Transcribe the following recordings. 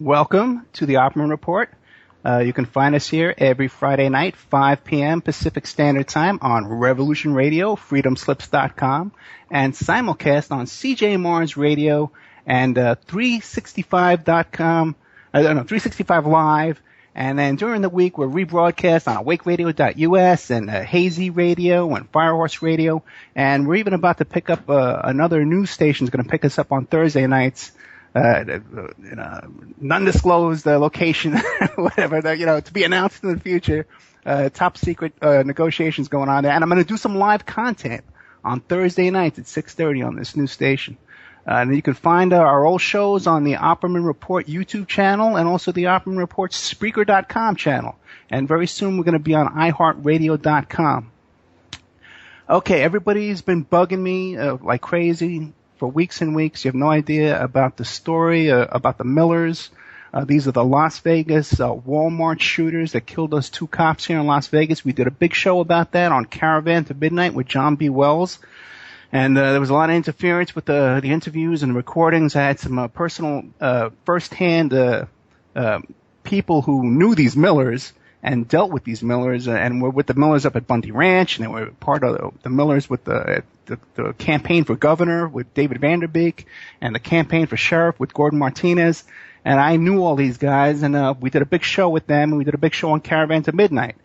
Welcome to the Opperman Report. You can find us here every Friday night, 5 p.m. Pacific Standard Time on Revolution Radio, freedomslips.com, and simulcast on CJ Mars Radio and 365.com, 365 Live. And then during the week, we're rebroadcast on awakeradio.us and Hazy Radio and Firehorse Radio. And we're even about to pick up another news station is going to pick us up on Thursday nights. In a non-disclosed location, whatever, to be announced in the future. Top secret negotiations going on there. And I'm going to do some live content on Thursday nights at 6:30 on this new station. And you can find our old shows on the Opperman Report YouTube channel and also the Opperman Report Spreaker.com channel. And very soon we're going to be on iHeartRadio.com. Okay, everybody's been bugging me like crazy for weeks and weeks. You have no idea about the story about the Millers. These are the Las Vegas Walmart shooters that killed those 2 cops here in Las Vegas. We did a big show about that on Caravan to Midnight with John B. Wells. And there was a lot of interference with the interviews and the recordings. I had some personal first-hand people who knew these Millers and dealt with these Millers and were with the Millers up at Bundy Ranch, and they were part of the Millers with the campaign for governor with David Vanderbeek and the campaign for sheriff with Gordon Martinez. And I knew all these guys, and we did a big show with them, and we did a big show on Caravan to Midnight.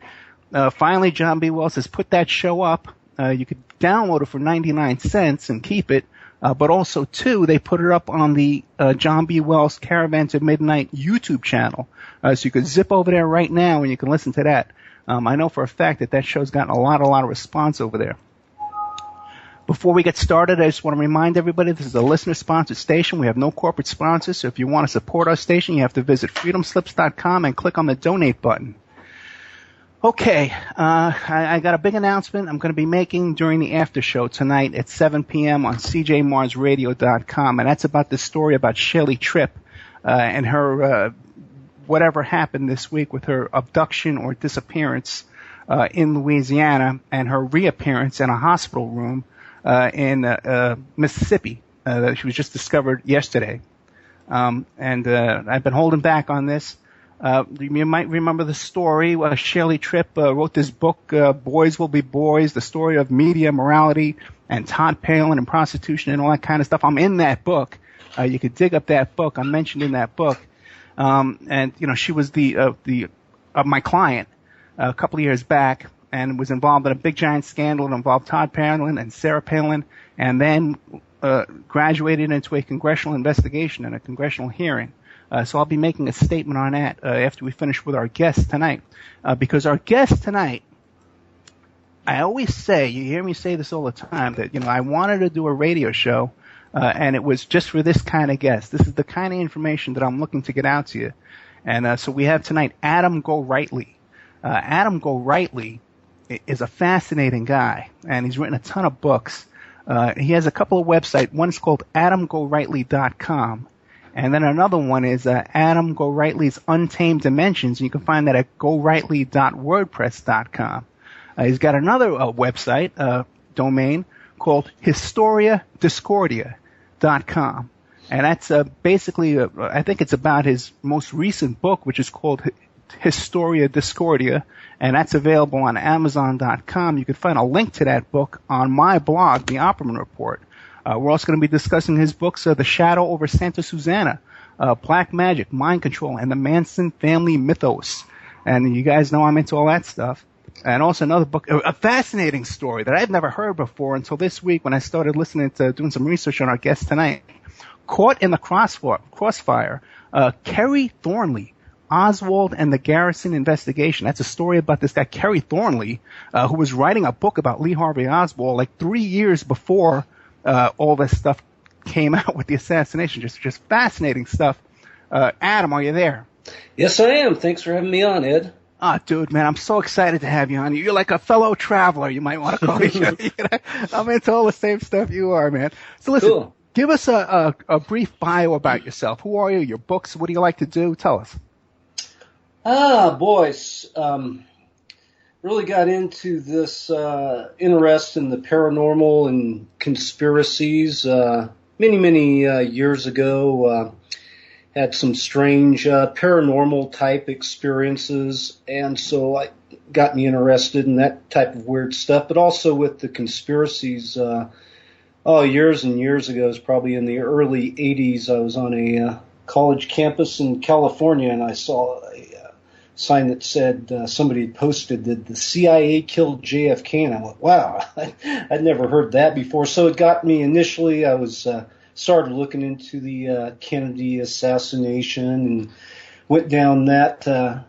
Finally, John B. Wells has put that show up. You could download it for 99 cents and keep it. But also, too, they put it up on the John B. Wells Caravan to Midnight YouTube channel. So you could zip over there right now and you can listen to that. I know for a fact that show's gotten a lot of response over there. Before we get started, I just want to remind everybody this is a listener-sponsored station. We have no corporate sponsors, so if you want to support our station, you have to visit freedomslips.com and click on the donate button. Okay, I got a big announcement I'm going to be making during the after show tonight at 7 p.m. on cjmarsradio.com, and that's about this story about Shelley Tripp and her whatever happened this week with her abduction or disappearance in Louisiana and her reappearance in a hospital room in Mississippi. She was just discovered yesterday. And I've been holding back on this. You might remember the story. Shelley Tripp wrote this book, Boys Will Be Boys, the story of media morality and Todd Palin and prostitution and all that kind of stuff. I'm in that book. You could dig up that book. I'm mentioned in that book. And, she was my client a couple of years back and was involved in a big giant scandal that involved Todd Palin and Sarah Palin, and then graduated into a congressional investigation and a congressional hearing. So I'll be making a statement on that after we finish with our guest tonight. Because our guest tonight, I always say, you hear me say this all the time, that, I wanted to do a radio show, and it was just for this kind of guest. This is the kind of information that I'm looking to get out to you. And so we have tonight Adam Gorightly. Adam Gorightly is a fascinating guy, and he's written a ton of books. He has a couple of websites. One is called AdamGorightly.com. And then another one is Adam Gorightly's Untamed Dimensions. You can find that at gorightly.wordpress.com. He's got another website, domain, called historiadiscordia.com. And that's basically, I think it's about his most recent book, which is called Historia Discordia, and that's available on Amazon.com. You can find a link to that book on my blog, The Opperman Report. We're also going to be discussing his books, The Shadow Over Santa Susana, Black Magic, Mind Control, and the Manson Family Mythos. And you guys know I'm into all that stuff. And also another book, a fascinating story that I've never heard before until this week when I started listening to doing some research on our guest tonight. Caught in the crossfire, Kerry Thornley, Oswald and the Garrison investigation. That's a story about this guy, Kerry Thornley, who was writing a book about Lee Harvey Oswald like 3 years before all this stuff came out with the assassination. Just fascinating stuff. Adam, are you there? Yes, I am. Thanks for having me on, Ed. Dude, man, I'm so excited to have you on. You're like a fellow traveler, you might want to call each other. I'm into all the same stuff you are, man. So listen, cool. Give us a brief bio about yourself. Who are you? Your books? What do you like to do? Tell us. Boys, really got into this interest in the paranormal and conspiracies many years ago. had some strange paranormal type experiences, and so it got me interested in that type of weird stuff, but also with the conspiracies. Years and years ago, it was probably in the early 80s, I was on a college campus in California, and I saw a sign that said somebody had posted that the CIA killed JFK, and I went, wow, I'd never heard that before. So it got me initially. I was started looking into the Kennedy assassination and went down that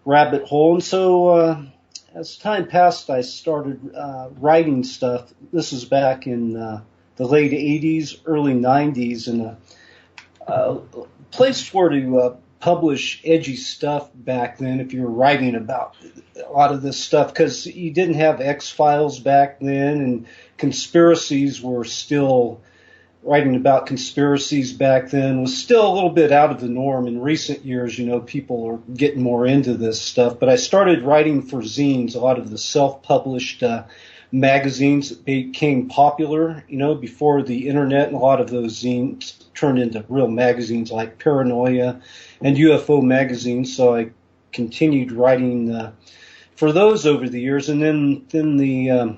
rabbit hole. And so as time passed, I started writing stuff. This was back in the late 80s, early 90s, and a place where to publish edgy stuff back then if you were writing about a lot of this stuff, because you didn't have X-Files back then, and conspiracies were still, writing about conspiracies back then was still a little bit out of the norm. In recent years, people are getting more into this stuff, but I started writing for zines, a lot of the self-published magazines that became popular, before the internet, and a lot of those zines turned into real magazines like Paranoia and UFO magazines. So I continued writing for those over the years, and then the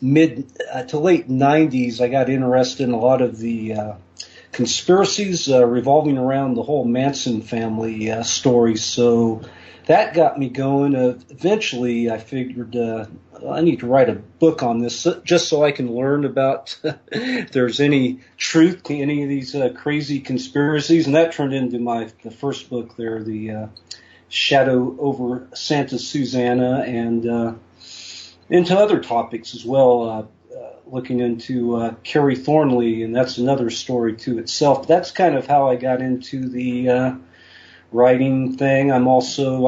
mid to late 90s, I got interested in a lot of the conspiracies revolving around the whole Manson family story. So that got me going. Eventually, I figured I need to write a book on this just so I can learn about if there's any truth to any of these crazy conspiracies. And that turned into the first book there, the Shadow Over Santa Susana, and into other topics as well, looking into Kerry Thornley, and that's another story to itself. That's kind of how I got into the writing thing. I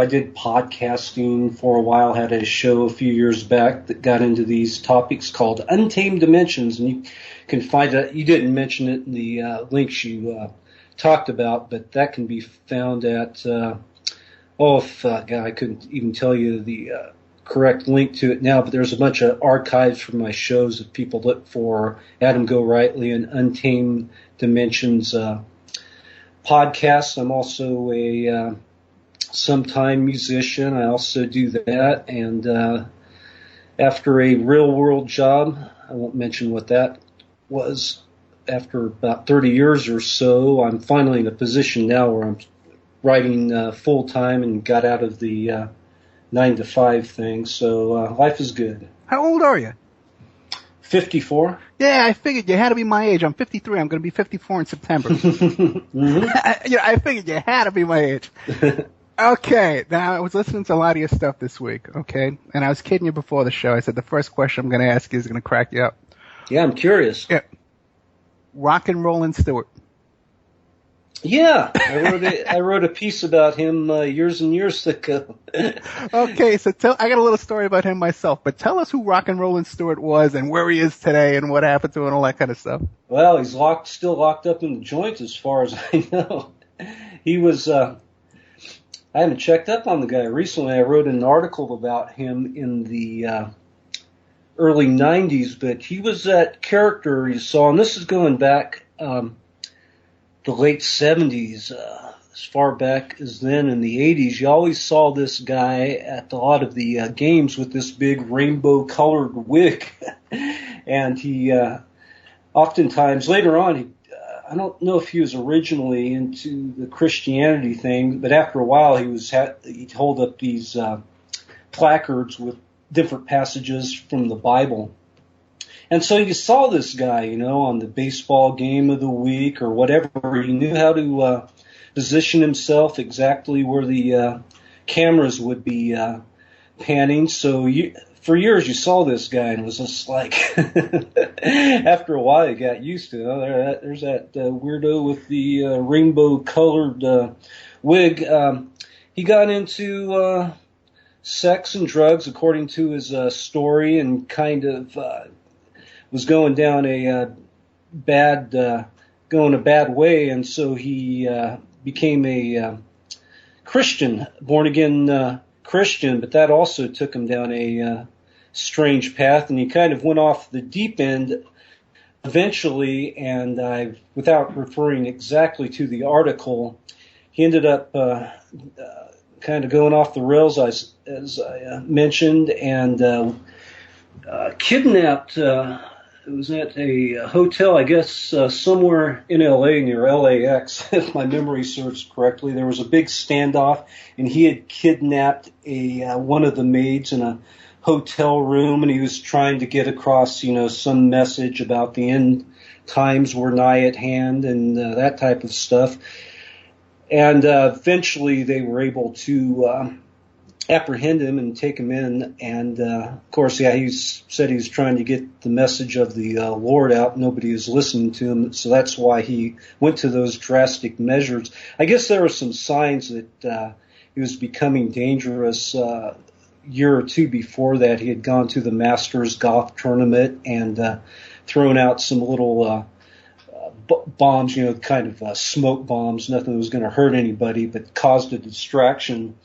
did podcasting for a while, had a show a few years back that got into these topics called Untamed Dimensions, and you can find that. You didn't mention it in the links you talked about, but that can be found at, I couldn't even tell you the correct link to it now, but there's a bunch of archives from my shows if people look for Adam Gorightly and Untamed Dimensions podcasts. I'm also a sometime musician. I also do that, and after a real world job, I won't mention what that was, after about 30 years or so, I'm finally in a position now where I'm writing full time and got out of the 9-to-5 thing, so life is good. How old are you? 54. Yeah, I figured you had to be my age. I'm 53. I'm going to be 54 in September. Mm-hmm. I figured you had to be my age. Okay, now I was listening to a lot of your stuff this week, okay? And I was kidding you before the show. I said the first question I'm going to ask you is going to crack you up. Yeah, I'm curious. Yeah. Rock and Rollin' Stewart. Yeah, I wrote a piece about him years and years ago. Okay, so I got a little story about him myself, but tell us who Rock and Rollin' Stewart was and where he is today and what happened to him and all that kind of stuff. Well, he's still locked up in the joint as far as I know. He was, I haven't checked up on the guy recently. I wrote an article about him in the early 90s, but he was that character you saw, and this is going back the late 70s, as far back as then in the 80s. You always saw this guy at a lot of the games with this big rainbow-colored wig. And he oftentimes, later on, I don't know if he was originally into the Christianity thing, but after a while he'd hold up these placards with different passages from the Bible. And so you saw this guy, on the baseball game of the week or whatever. He knew how to position himself exactly where the cameras would be panning. So for years you saw this guy, and it was just like, after a while you got used to it. There's that weirdo with the rainbow-colored wig. He got into sex and drugs, according to his story, and kind of was going down a bad way, and so he became a Christian, born again Christian, but that also took him down a strange path, and he kind of went off the deep end eventually, and without referring exactly to the article, he ended up kind of going off the rails, as I mentioned, and kidnapped. It was at a hotel, I guess, somewhere in L.A. near LAX, if my memory serves correctly. There was a big standoff, and he had kidnapped one of the maids in a hotel room, and he was trying to get across, some message about the end times were nigh at hand and that type of stuff. And eventually they were able to apprehend him and take him in. And, of course, he said he was trying to get the message of the Lord out. Nobody was listening to him, so that's why he went to those drastic measures. I guess there were some signs that he was becoming dangerous. Year or two before that, he had gone to the Masters golf tournament and thrown out some little bombs, kind of smoke bombs, nothing that was going to hurt anybody, but caused a distraction.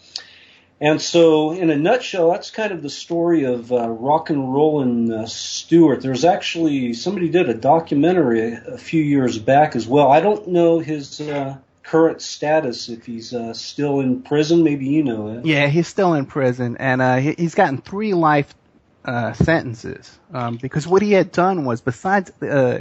And so, in a nutshell, that's kind of the story of rock and rollin' Stewart. There's actually, somebody did a documentary a few years back as well. I don't know his current status, if he's still in prison. Maybe you know it. Yeah, he's still in prison, and he's gotten 3 life sentences, because what he had done was, besides,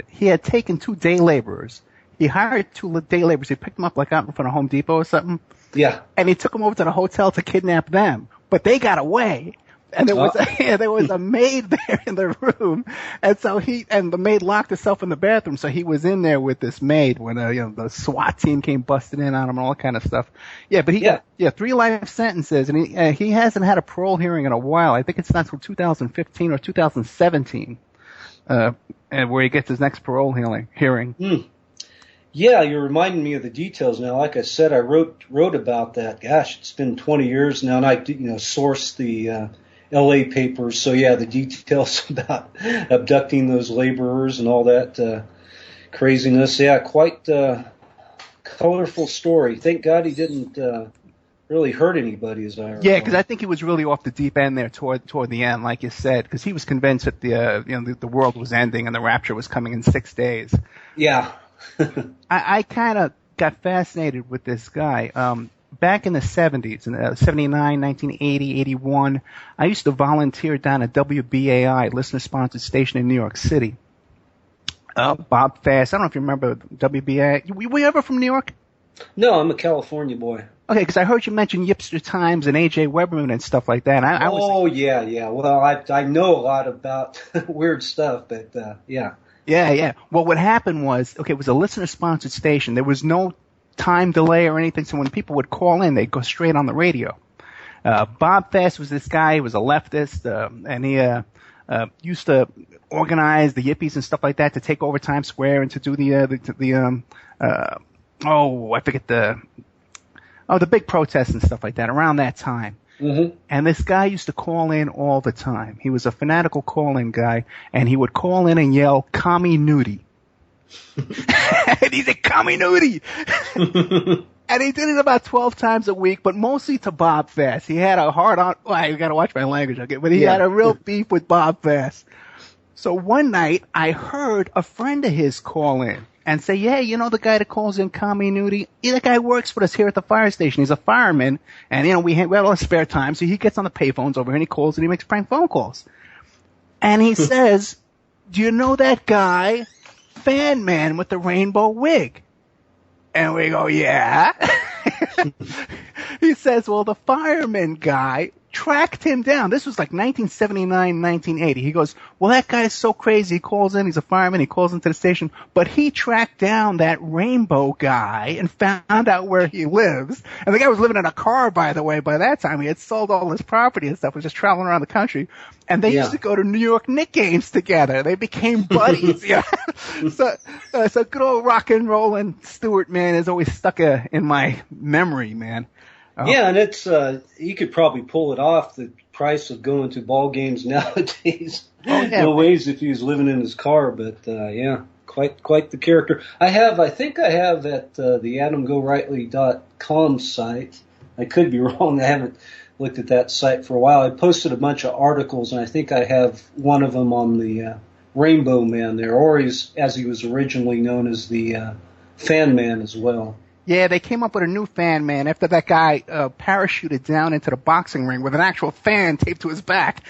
he had taken 2 day laborers. He hired 2 day laborers. He picked them up like out in front of Home Depot or something. Yeah. And he took them over to the hotel to kidnap them, but they got away. And there was a maid there in the room, and so the maid locked herself in the bathroom, so he was in there with this maid when the SWAT team came busting in on him and all that kind of stuff. Yeah, but he got 3 life sentences, and he hasn't had a parole hearing in a while. I think it's not until 2015 or 2017, and where he gets his next parole hearing. Mm. Yeah, you're reminding me of the details now. Like I said, I wrote about that. Gosh, it's been 20 years now, and I sourced the L.A. papers. So yeah, the details about abducting those laborers and all that craziness. Yeah, quite colorful story. Thank God he didn't really hurt anybody, as I recall. Yeah, because I think he was really off the deep end there toward the end, like you said, because he was convinced that the world was ending and the rapture was coming in 6 days. Yeah. I kind of got fascinated with this guy. Back in the 70s, in 79, 1980, 81, I used to volunteer down at WBAI, listener-sponsored station in New York City. Bob Fast, I don't know if you remember WBAI. Were you ever from New York? No, I'm a California boy. Okay, because I heard you mention Yipster Times and A.J. Weberman and stuff like that. Yeah. Well, I know a lot about weird stuff, but yeah. Yeah. Well, what happened was, it was a listener-sponsored station. There was no time delay or anything, so when people would call in, they'd go straight on the radio. Bob Fast was this guy. He was a leftist, and he used to organize the yippies and stuff like that to take over Times Square and to do the big protests and stuff like that around that time. Mm-hmm. And this guy used to call in all the time. He was a fanatical call-in guy, and he would call in and yell, "Commie nudie." And he said, "Commie nudie." And he did it about 12 times a week, but mostly to Bob Fast. He had a hard on, you gotta watch my language, okay? But he had a real beef with Bob Fast. So one night, I heard a friend of his call in and say, "Yeah, the guy that calls in Commie Nudie? Yeah, that guy works with us here at the fire station. He's a fireman, and we have all his spare time, so he gets on the payphones over here and he calls and he makes prank phone calls." And he says, "Do you know that guy, Fan Man with the rainbow wig?" And we go, "Yeah." He says, "Well, the fireman guy tracked him down." This was like 1979, 1980. He goes, "Well, that guy is so crazy. He calls in. He's a fireman. He calls into the station. But he tracked down that rainbow guy and found out where he lives." And the guy was living in a car, by the way. By that time, he had sold all his property and stuff. Was just traveling around the country. And they used to go to New York Knicks games together. They became buddies. So good old rock and rollin' Stewart, man, is always stuck in my memory, man. Yeah, and it's he could probably pull it off. The price of going to ball games nowadays. No ways if he was living in his car, but quite the character. I think I have at the AdamGorightly.com site. I could be wrong. I haven't looked at that site for a while. I posted a bunch of articles, and I think I have one of them on the Rainbow Man there, or as he was originally known as the Fan Man as well. Yeah, they came up with a new Fan Man after that guy parachuted down into the boxing ring with an actual fan taped to his back.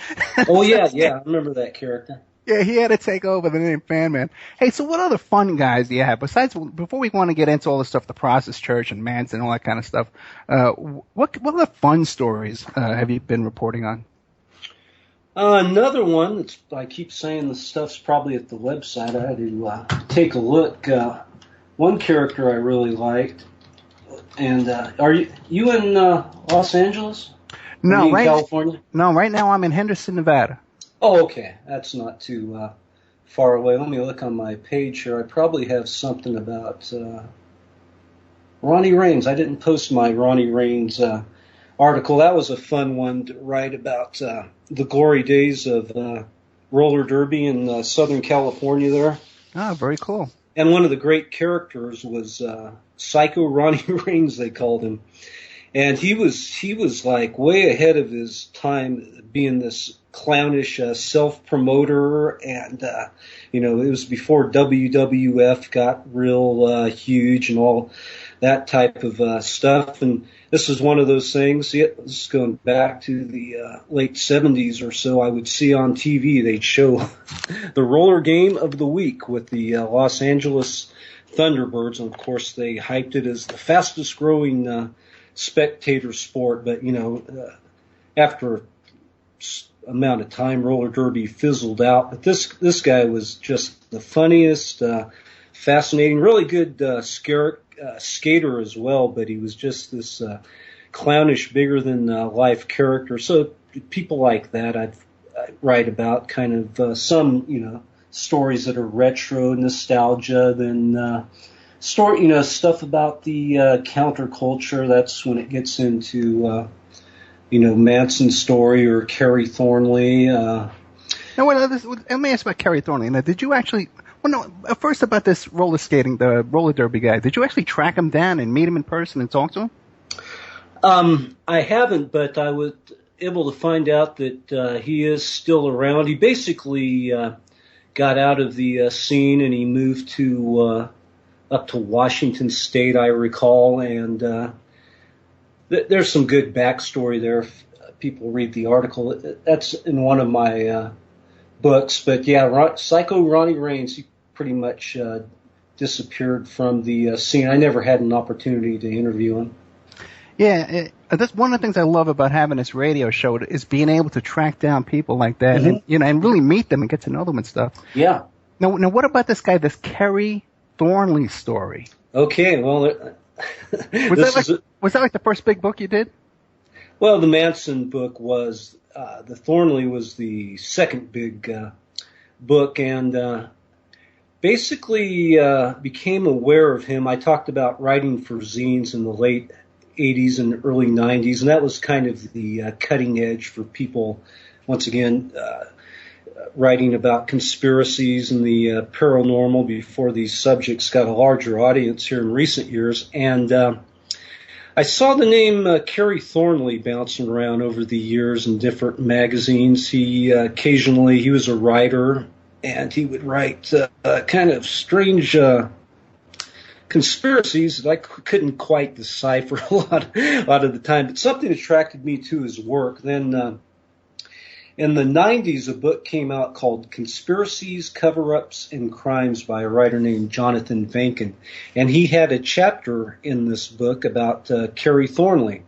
Oh, yeah, I remember that character. Yeah, he had to take over the name Fan Man. Hey, so what other fun guys do you have? Besides, before we want to get into all the stuff, the Process Church and Manson and all that kind of stuff, what other fun stories have you been reporting on? Another one, I keep saying the stuff's probably at the website. I had to take a look. One character I really liked, and are you in Los Angeles? No, in California? No, right now I'm in Henderson, Nevada. Oh, okay. That's not too far away. Let me look on my page here. I probably have something about Ronnie Raines. I didn't post my Ronnie Raines article. That was a fun one to write about the glory days of roller derby in Southern California there. Oh, very cool. And one of the great characters was Psycho Ronnie Raines, they called him. And he was like way ahead of his time, being this clownish self-promoter, and it was before WWF got real huge and all that type of stuff. And this was one of those things. This is going back to the late 70s or so. I would see on TV they'd show the roller game of the week with the Los Angeles Thunderbirds, and of course they hyped it as the fastest growing spectator sport. But after amount of time, roller derby fizzled out. But this guy was just the funniest, fascinating, really good skater as well. But he was just this clownish, bigger than life character. So people like that I write about, kind of some stories that are retro nostalgia, then stuff about the counterculture. That's when it gets into Manson story or Kerry Thornley. Now, let me ask about Kerry Thornley. Now, did you actually? Well, no. First, about this roller skating, the roller derby guy. Did you actually track him down and meet him in person and talk to him? I haven't, but I was able to find out that he is still around. He basically got out of the scene and he moved to up to Washington State, I recall, and there's some good backstory there if people read the article. That's in one of my books. But yeah, Psycho Ronnie Raines, he pretty much disappeared from the scene. I never had an opportunity to interview him. Yeah, that's one of the things I love about having this radio show is being able to track down people like that, mm-hmm. and really meet them and get to know them and stuff. Yeah. Now, what about this guy, this Kerry Thornley story? Okay, well, was that like the first big book you did? Well, the Manson book was, the Thornley was the second big book, and basically became aware of him. I talked about writing for zines in the late 80s and early 90s, and that was kind of the cutting edge for people, once again, writing about conspiracies and the paranormal before these subjects got a larger audience here in recent years. And I saw the name Kerry Thornley bouncing around over the years in different magazines. He was a writer, and he would write kind of strange conspiracies that I couldn't quite decipher a lot of the time, but something attracted me to his work. Then in the 90s, a book came out called Conspiracies, Cover-Ups, and Crimes by a writer named Jonathan Vankin, and he had a chapter in this book about Kerry Thornley.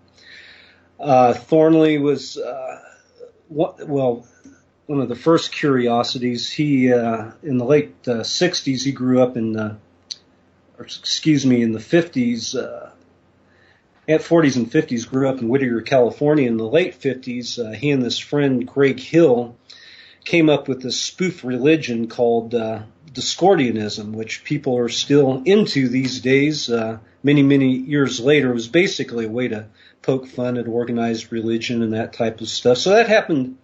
Thornley was, one of the first curiosities. He, in the late 60s, he grew up in the 50s, at 40s and 50s, grew up in Whittier, California. In the late 50s, he and this friend, Greg Hill, came up with this spoof religion called Discordianism, which people are still into these days. Many years later, it was basically a way to poke fun at organized religion and that type of stuff. So that happened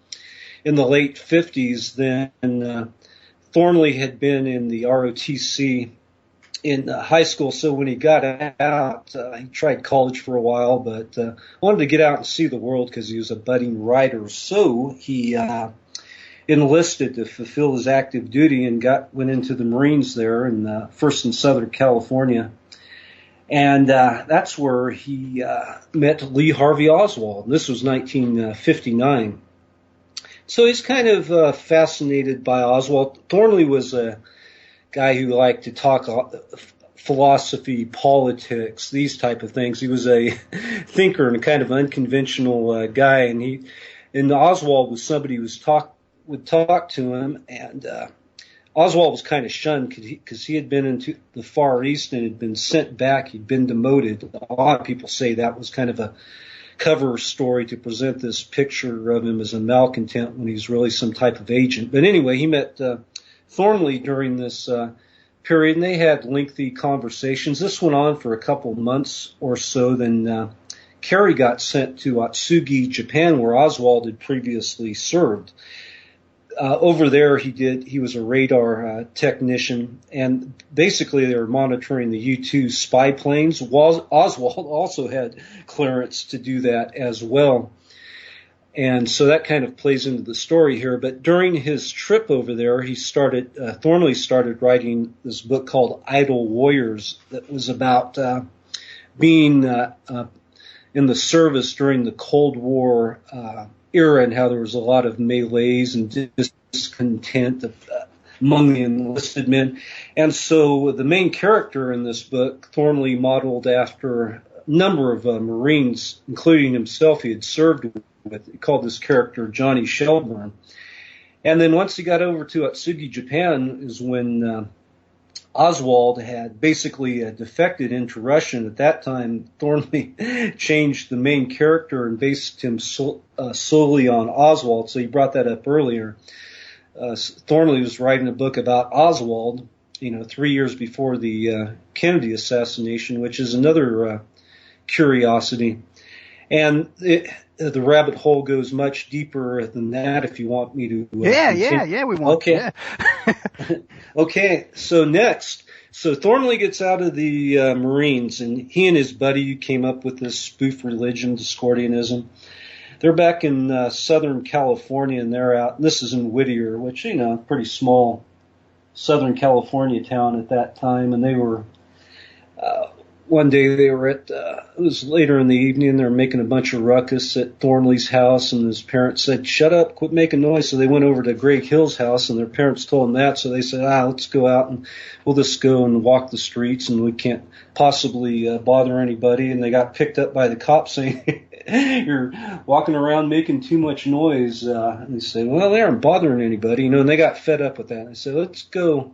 in the late 50s. Then Thornley had been in the ROTC in high school, so when he got out, he tried college for a while, but wanted to get out and see the world because he was a budding writer. So he enlisted to fulfill his active duty and went into the Marines there, first in Southern California. And that's where he met Lee Harvey Oswald. This was 1959. So he's kind of fascinated by Oswald. Thornley was a guy who liked to talk philosophy, politics, these type of things. He was a thinker and a kind of unconventional guy. And Oswald was somebody who would talk to him, and Oswald was kind of shunned because he had been into the Far East and had been sent back. He'd been demoted. A lot of people say that was kind of a cover story to present this picture of him as a malcontent when he's really some type of agent. But anyway, he met Thornley during this period, and they had lengthy conversations. This went on for a couple months or so. Then Kerry got sent to Atsugi, Japan, where Oswald had previously served. Over there, he was a radar technician, and basically they were monitoring the U-2 spy planes. Oswald also had clearance to do that as well. And so that kind of plays into the story here. But during his trip over there, Thornley started writing this book called Idle Warriors that was about being in the service during the Cold War era, and how there was a lot of melees and discontent among the enlisted men. And so the main character in this book, Thornley modeled after a number of Marines, including himself he had served with. He called this character Johnny Shelburne. And then once he got over to Atsugi, Japan, is when Oswald had basically defected into Russian. At that time, Thornley changed the main character and based him solely on Oswald, so he brought that up earlier. Thornley was writing a book about Oswald, 3 years before the Kennedy assassination, which is another curiosity. And the rabbit hole goes much deeper than that, if you want me to. Yeah, we want. Okay. Yeah. Okay, so next. So Thornley gets out of the Marines, and he and his buddy came up with this spoof religion, Discordianism. They're back in Southern California, and they're out. And this is in Whittier, which, pretty small Southern California town at that time. And they were, one day they were it was later in the evening, they were making a bunch of ruckus at Thornley's house, and his parents said, "Shut up, quit making noise." So they went over to Greg Hill's house, and their parents told them that. So they said, let's go out and we'll just go and walk the streets, and we can't possibly bother anybody. And they got picked up by the cops saying, "You're walking around making too much noise." And they said, "Well, they aren't bothering anybody," and they got fed up with that. I said, "Let's go.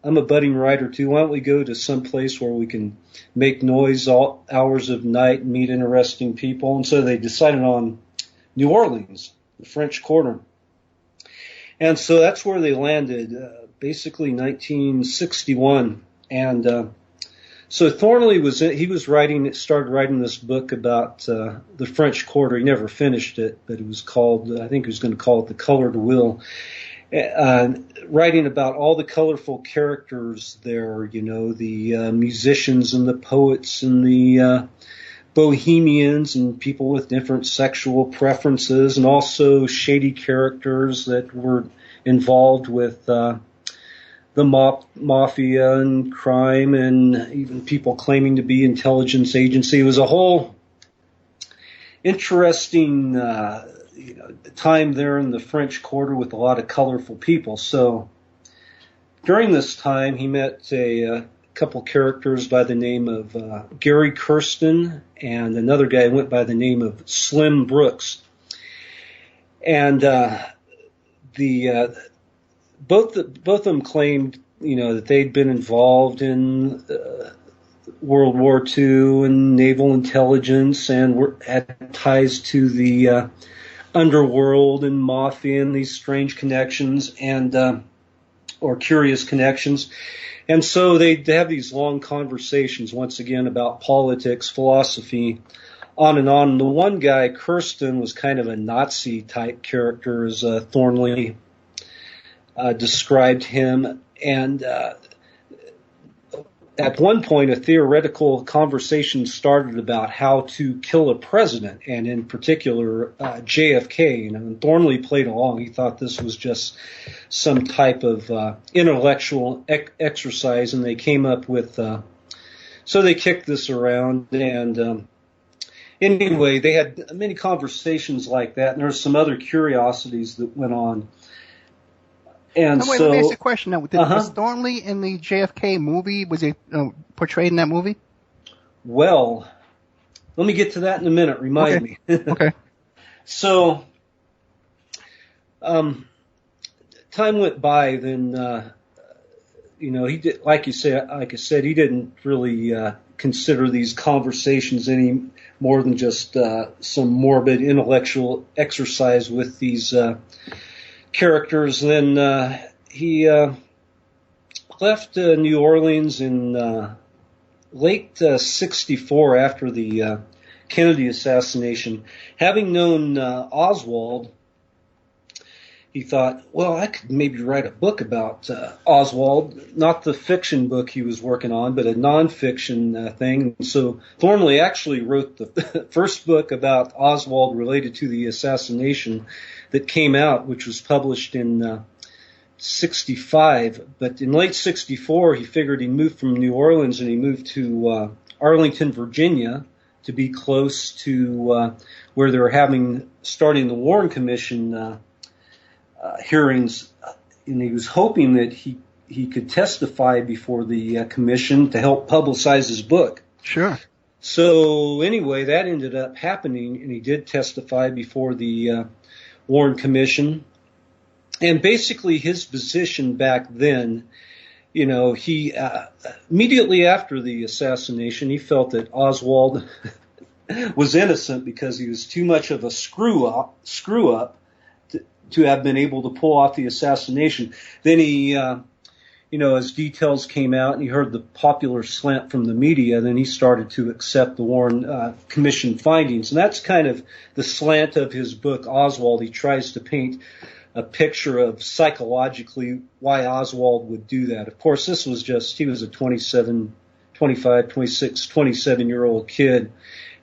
I'm a budding writer too. Why don't we go to some place where we can make noise all hours of night and meet interesting people?" And so they decided on New Orleans, the French Quarter. And so that's where they landed, basically 1961. And so Thornley started writing this book about the French Quarter. He never finished it, but it was called, I think he was going to call it The Colored Will. Writing about all the colorful characters there, the musicians and the poets and the bohemians and people with different sexual preferences, and also shady characters that were involved with the mafia and crime, and even people claiming to be intelligence agency. It was a whole interesting time there in the French Quarter with a lot of colorful people. So during this time, he met a couple characters by the name of Gary Kirsten and another guy who went by the name of Slim Brooks. And both of them claimed, that they'd been involved in World War II and naval intelligence, and had ties to the underworld and mafia and these strange connections and or curious connections. And so they have these long conversations, once again, about politics, philosophy, on and on. And the one guy, Kirsten, was kind of a Nazi-type character, as Thornley described him. And at one point, a theoretical conversation started about how to kill a president, and in particular JFK. And Thornley played along. He thought this was just some type of intellectual exercise, and they came up with. So they kicked this around, and anyway, they had many conversations like that, and there were some other curiosities that went on. And wait, let me ask you a question now. Was Thornley in the JFK movie? Was he portrayed in that movie? Well, let me get to that in a minute. Remind me. Okay. So, time went by. Then, he did, like I said, he didn't really consider these conversations any more than just some morbid intellectual exercise with these. Characters. Then he left New Orleans in late '64 after the Kennedy assassination. Having known Oswald, he thought, well, I could maybe write a book about Oswald, not the fiction book he was working on, but a nonfiction thing. And so Thornley actually wrote the first book about Oswald related to the assassination that came out, which was published in '65. But in late '64, he figured he'd moved from New Orleans and he moved to Arlington, Virginia, to be close to where they were starting the Warren Commission hearings, and he was hoping that he could testify before the commission to help publicize his book. Sure. So anyway, that ended up happening, and he did testify before the Warren Commission. And basically his position back then, he immediately after the assassination, he felt that Oswald was innocent because he was too much of a screw up to have been able to pull off the assassination. Then he, as details came out and he heard the popular slant from the media, then he started to accept the Warren Commission findings. And that's kind of the slant of his book, Oswald. He tries to paint a picture of psychologically why Oswald would do that. Of course, this was he was a 27-year-old kid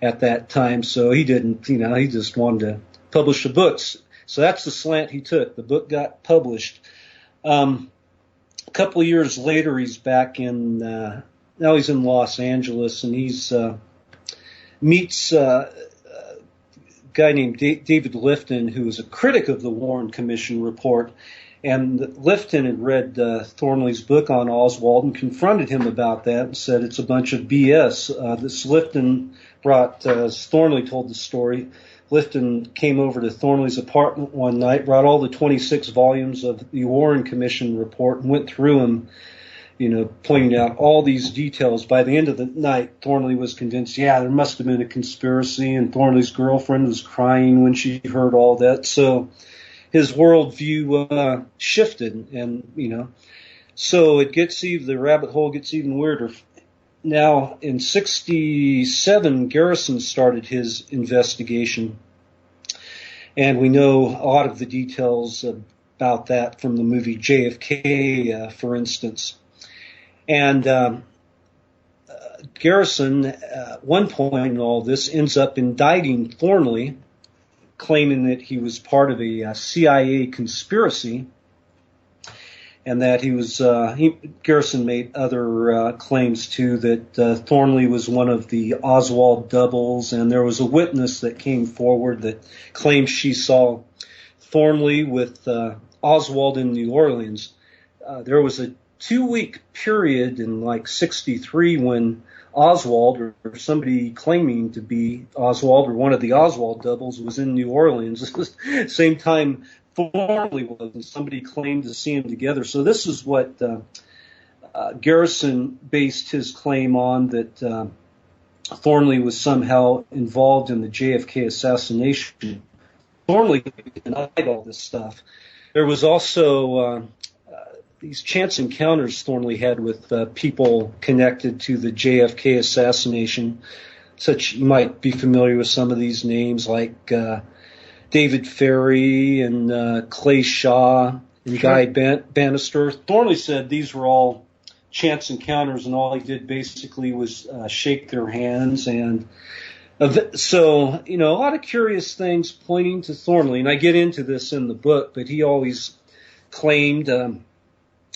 at that time. So he didn't, he just wanted to publish the books. So that's the slant he took. The book got published. A couple of years later, he's back in, now he's in Los Angeles, and he's meets a guy named David Lifton, who was a critic of the Warren Commission report. And Lifton had read Thornley's book on Oswald and confronted him about that and said it's a bunch of BS. This Lifton brought, as Thornley told the story, Lifton came over to Thornley's apartment one night, brought all the 26 volumes of the Warren Commission report and went through them, pointing out all these details. By the end of the night, Thornley was convinced, there must have been a conspiracy, and Thornley's girlfriend was crying when she heard all that. So his worldview shifted, and, so the rabbit hole gets even weirder. Now, in '67, Garrison started his investigation, and we know a lot of the details about that from the movie JFK, for instance. And Garrison, at one point in all this, ends up indicting Thornley, claiming that he was part of a CIA conspiracy, and that Garrison made other claims too, that Thornley was one of the Oswald doubles, and there was a witness that came forward that claimed she saw Thornley with Oswald in New Orleans. There was a 2-week period in like '63 when Oswald, or somebody claiming to be Oswald or one of the Oswald doubles, was in New Orleans. Same time Thornley was, and somebody claimed to see him together. So this is what Garrison based his claim on, that Thornley was somehow involved in the JFK assassination. Thornley denied all this stuff. There was also these chance encounters Thornley had with people connected to the JFK assassination. You might be familiar with some of these names, like David Ferry and Clay Shaw and Sure. Guy Bannister. Thornley said these were all chance encounters, and all he did basically was shake their hands. And so, a lot of curious things pointing to Thornley. And I get into this in the book, but he always claimed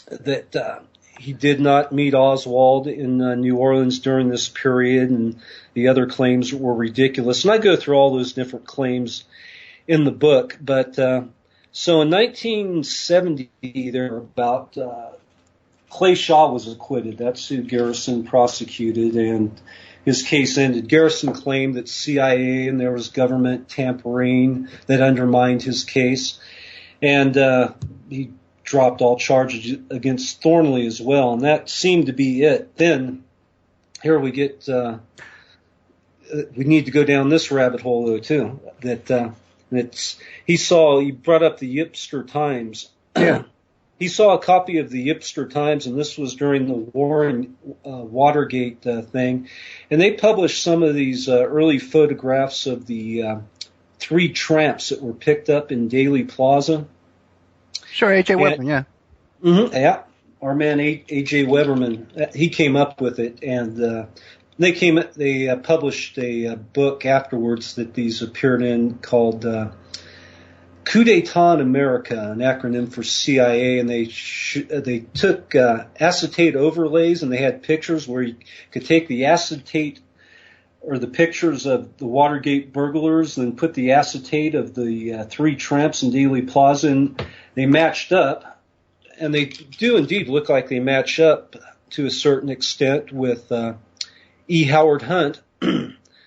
that he did not meet Oswald in New Orleans during this period, and the other claims were ridiculous. And I go through all those different claims in the book. But so in 1970, there were about Clay Shaw was acquitted. That's who Garrison prosecuted, and his case ended. Garrison claimed that CIA and there was government tampering that undermined his case, and he dropped all charges against Thornley as well, and that seemed to be it. Then here we get we need to go down this rabbit hole though too. That he brought up the Yipster Times. Yeah. He saw a copy of the Yipster Times, and this was during the Watergate thing, and they published some of these early photographs of the 3 tramps that were picked up in Daley Plaza. Sure, A.J. Weberman, yeah. Mm-hmm, yeah, our man A.J. Weberman, he came up with it, and they published a book afterwards that these appeared in called Coup d'etat in America, an acronym for CIA, and they took acetate overlays, and they had pictures where you could take the acetate or the pictures of the Watergate burglars, and put the acetate of the 3 tramps in Dealey Plaza, and they matched up, and they do indeed look like they match up to a certain extent with E. Howard Hunt,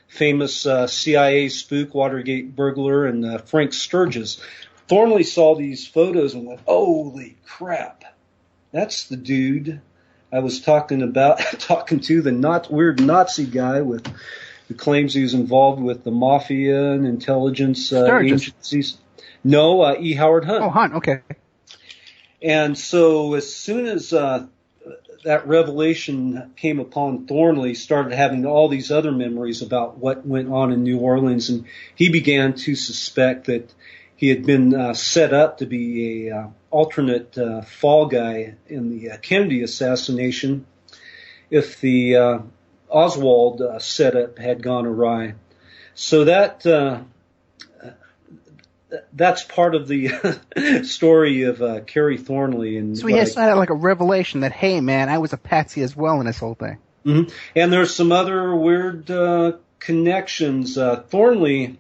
famous CIA spook, Watergate burglar, and Frank Sturgis. Thornley saw these photos and went, "Holy crap, that's the dude I was talking to, the weird Nazi guy with who claims he was involved with the mafia and intelligence agencies." No, E. Howard Hunt. Oh, Hunt, okay. And so as soon as that revelation came upon Thornley, started having all these other memories about what went on in New Orleans, and he began to suspect that he had been set up to be a alternate fall guy in the Kennedy assassination if the Oswald setup had gone awry. So that's part of the story of Kerry Thornley. And so he had like a revelation that, hey, man, I was a patsy as well in this whole thing. Mm-hmm. And there's some other weird connections. Thornley,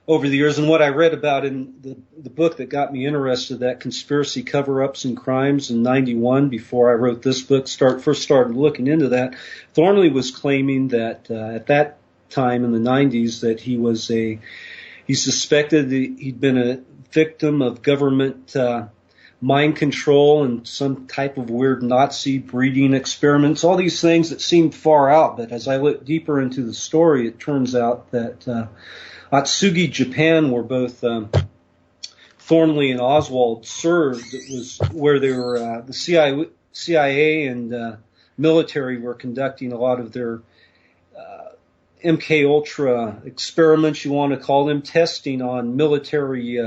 over the years, and what I read about in the book that got me interested, that Conspiracy Cover-Ups and Crimes in 91, before I wrote this book, first started looking into that, Thornley was claiming that at that time in the 90s that he suspected that he'd been a victim of government mind control and some type of weird Nazi breeding experiments, all these things that seemed far out. But as I looked deeper into the story, it turns out that Atsugi, Japan, where both Thornley and Oswald served, it was where they were the CIA and military were conducting a lot of their MK Ultra experiments, you want to call them, testing on military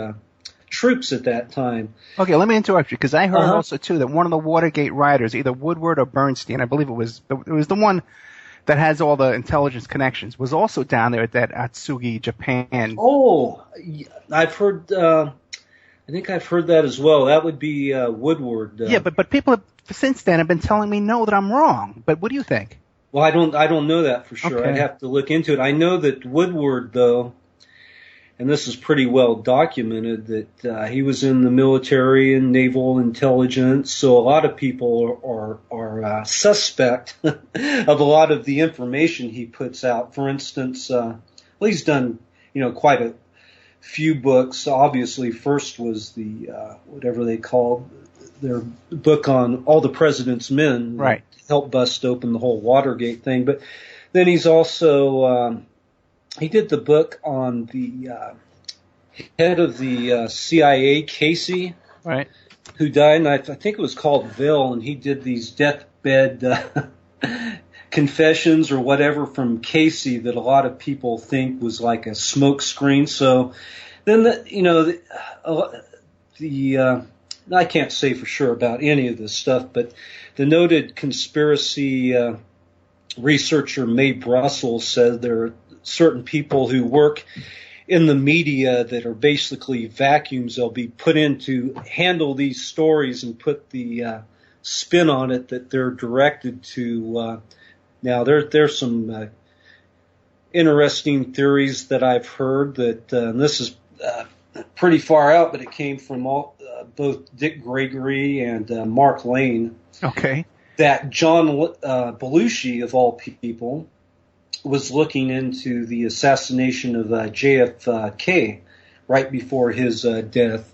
troops at that time. Okay, let me interrupt you, because I heard also, too, that one of the Watergate writers, either Woodward or Bernstein, I believe it was the one that has all the intelligence connections, was also down there at that Atsugi, Japan. Oh, I've heard, I think I've heard that as well. That would be Woodward. Yeah, but people have, since then have been telling me, no, that I'm wrong. But what do you think? Well, I don't know that for sure. Okay. I'd have to look into it. I know that Woodward, though, and this is pretty well documented, that he was in the military and naval intelligence, so a lot of people are suspect of a lot of the information he puts out. For instance, he's done, quite a few books. Obviously, first was the whatever they called their book on All the President's Men, right? Helped bust open the whole Watergate thing. But then he's also he did the book on the head of the CIA, Kesey, right, who died, and I think it was called Veil, and he did these deathbed confessions or whatever from Kesey that a lot of people think was like a smoke screen. So then I can't say for sure about any of this stuff, but the noted conspiracy researcher Mae Brussels said there are certain people who work in the media that are basically vacuums. They'll be put in to handle these stories and put the spin on it that they're directed to. Now, there's some interesting theories that I've heard that, and this is pretty far out, but it came from both Dick Gregory and Mark Lane. Okay. That John Belushi, of all people, was looking into the assassination of JFK right before his death,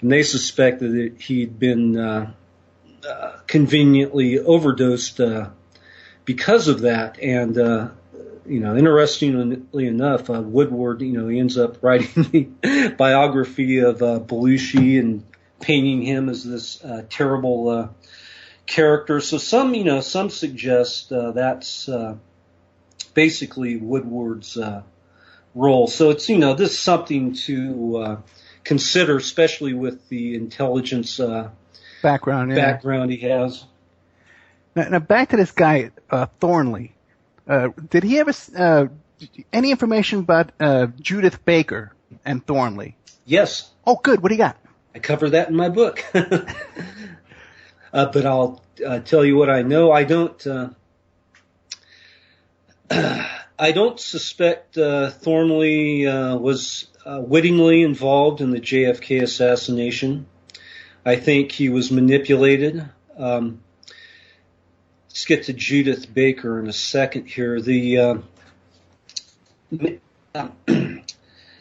and they suspected that he'd been conveniently overdosed because of that. And interestingly enough, Woodward, he ends up writing the biography of Belushi and painting him as this terrible character. So some suggest that's basically Woodward's role. So it's this is something to consider, especially with the intelligence background he has. Now back to this guy Thornley. Did he ever any information about Judith Baker and Thornley? Yes. Oh, good. What do you got? I cover that in my book. But I'll tell you what I know. I don't suspect Thornley was wittingly involved in the JFK assassination. I think he was manipulated. Let's get to Judith Baker in a second here. The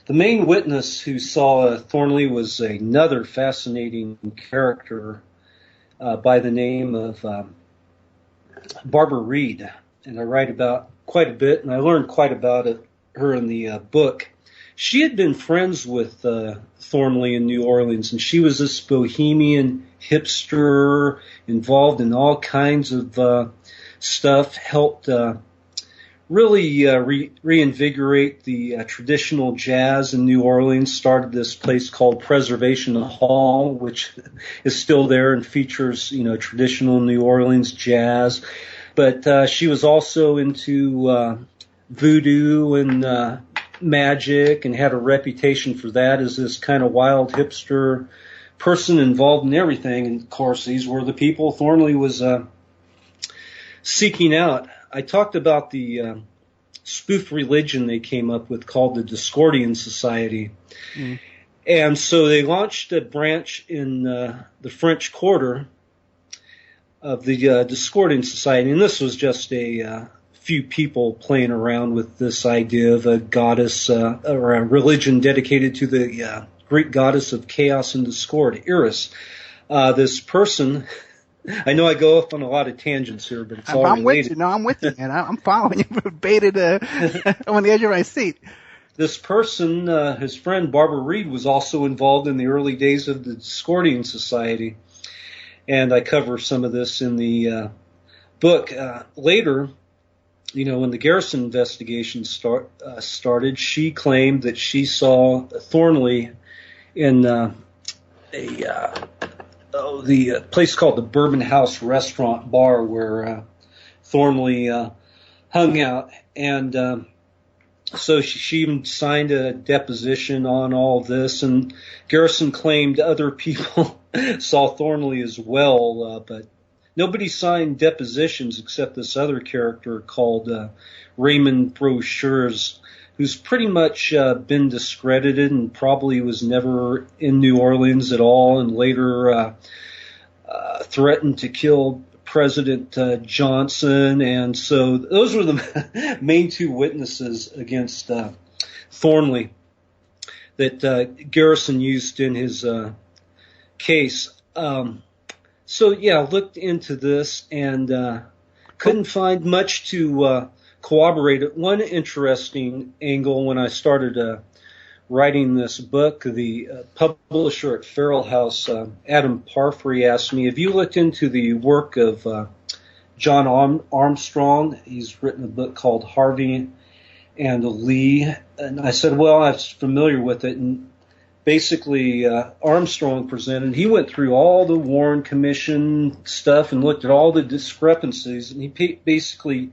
main witness who saw Thornley was another fascinating character by the name of Barbara Reed, and I write about quite a bit, and I learned quite about her in the book. She had been friends with Thornley in New Orleans, and she was this bohemian hipster involved in all kinds of stuff, helped really reinvigorate the traditional jazz in New Orleans, started this place called Preservation Hall, which is still there and features, traditional New Orleans jazz. But she was also into voodoo and magic, and had a reputation for that as this kind of wild hipster person involved in everything. And of course, these were the people Thornley was seeking out. I talked about the spoof religion they came up with called the Discordian Society. Mm. And so they launched a branch in the French Quarter of the Discordian Society. And this was just a few people playing around with this idea of a goddess or a religion dedicated to the Greek goddess of chaos and discord, Eris. This person... I know I go off on a lot of tangents here, but it's all related. With you. No, I'm with you, man. I'm following you. Baited I'm on the edge of my seat. This person, his friend Barbara Reed, was also involved in the early days of the Discordian Society, and I cover some of this in the book. Later, when the Garrison investigation started, she claimed that she saw Thornley in the place called the Bourbon House Restaurant Bar, where Thornley hung out. And so she even signed a deposition on all this. And Garrison claimed other people saw Thornley as well, but nobody signed depositions except this other character called Raymond Brochures, who's pretty much been discredited and probably was never in New Orleans at all, and later threatened to kill President Johnson. And so those were the main two witnesses against Thornley that Garrison used in his case. Looked into this and couldn't find much to corroborate it. One interesting angle when I started writing this book, the publisher at Farrell House, Adam Parfrey, asked me, have you looked into the work of John Armstrong? He's written a book called Harvey and Lee. And I said, well, I was familiar with it. And basically Armstrong presented. He went through all the Warren Commission stuff and looked at all the discrepancies, and he basically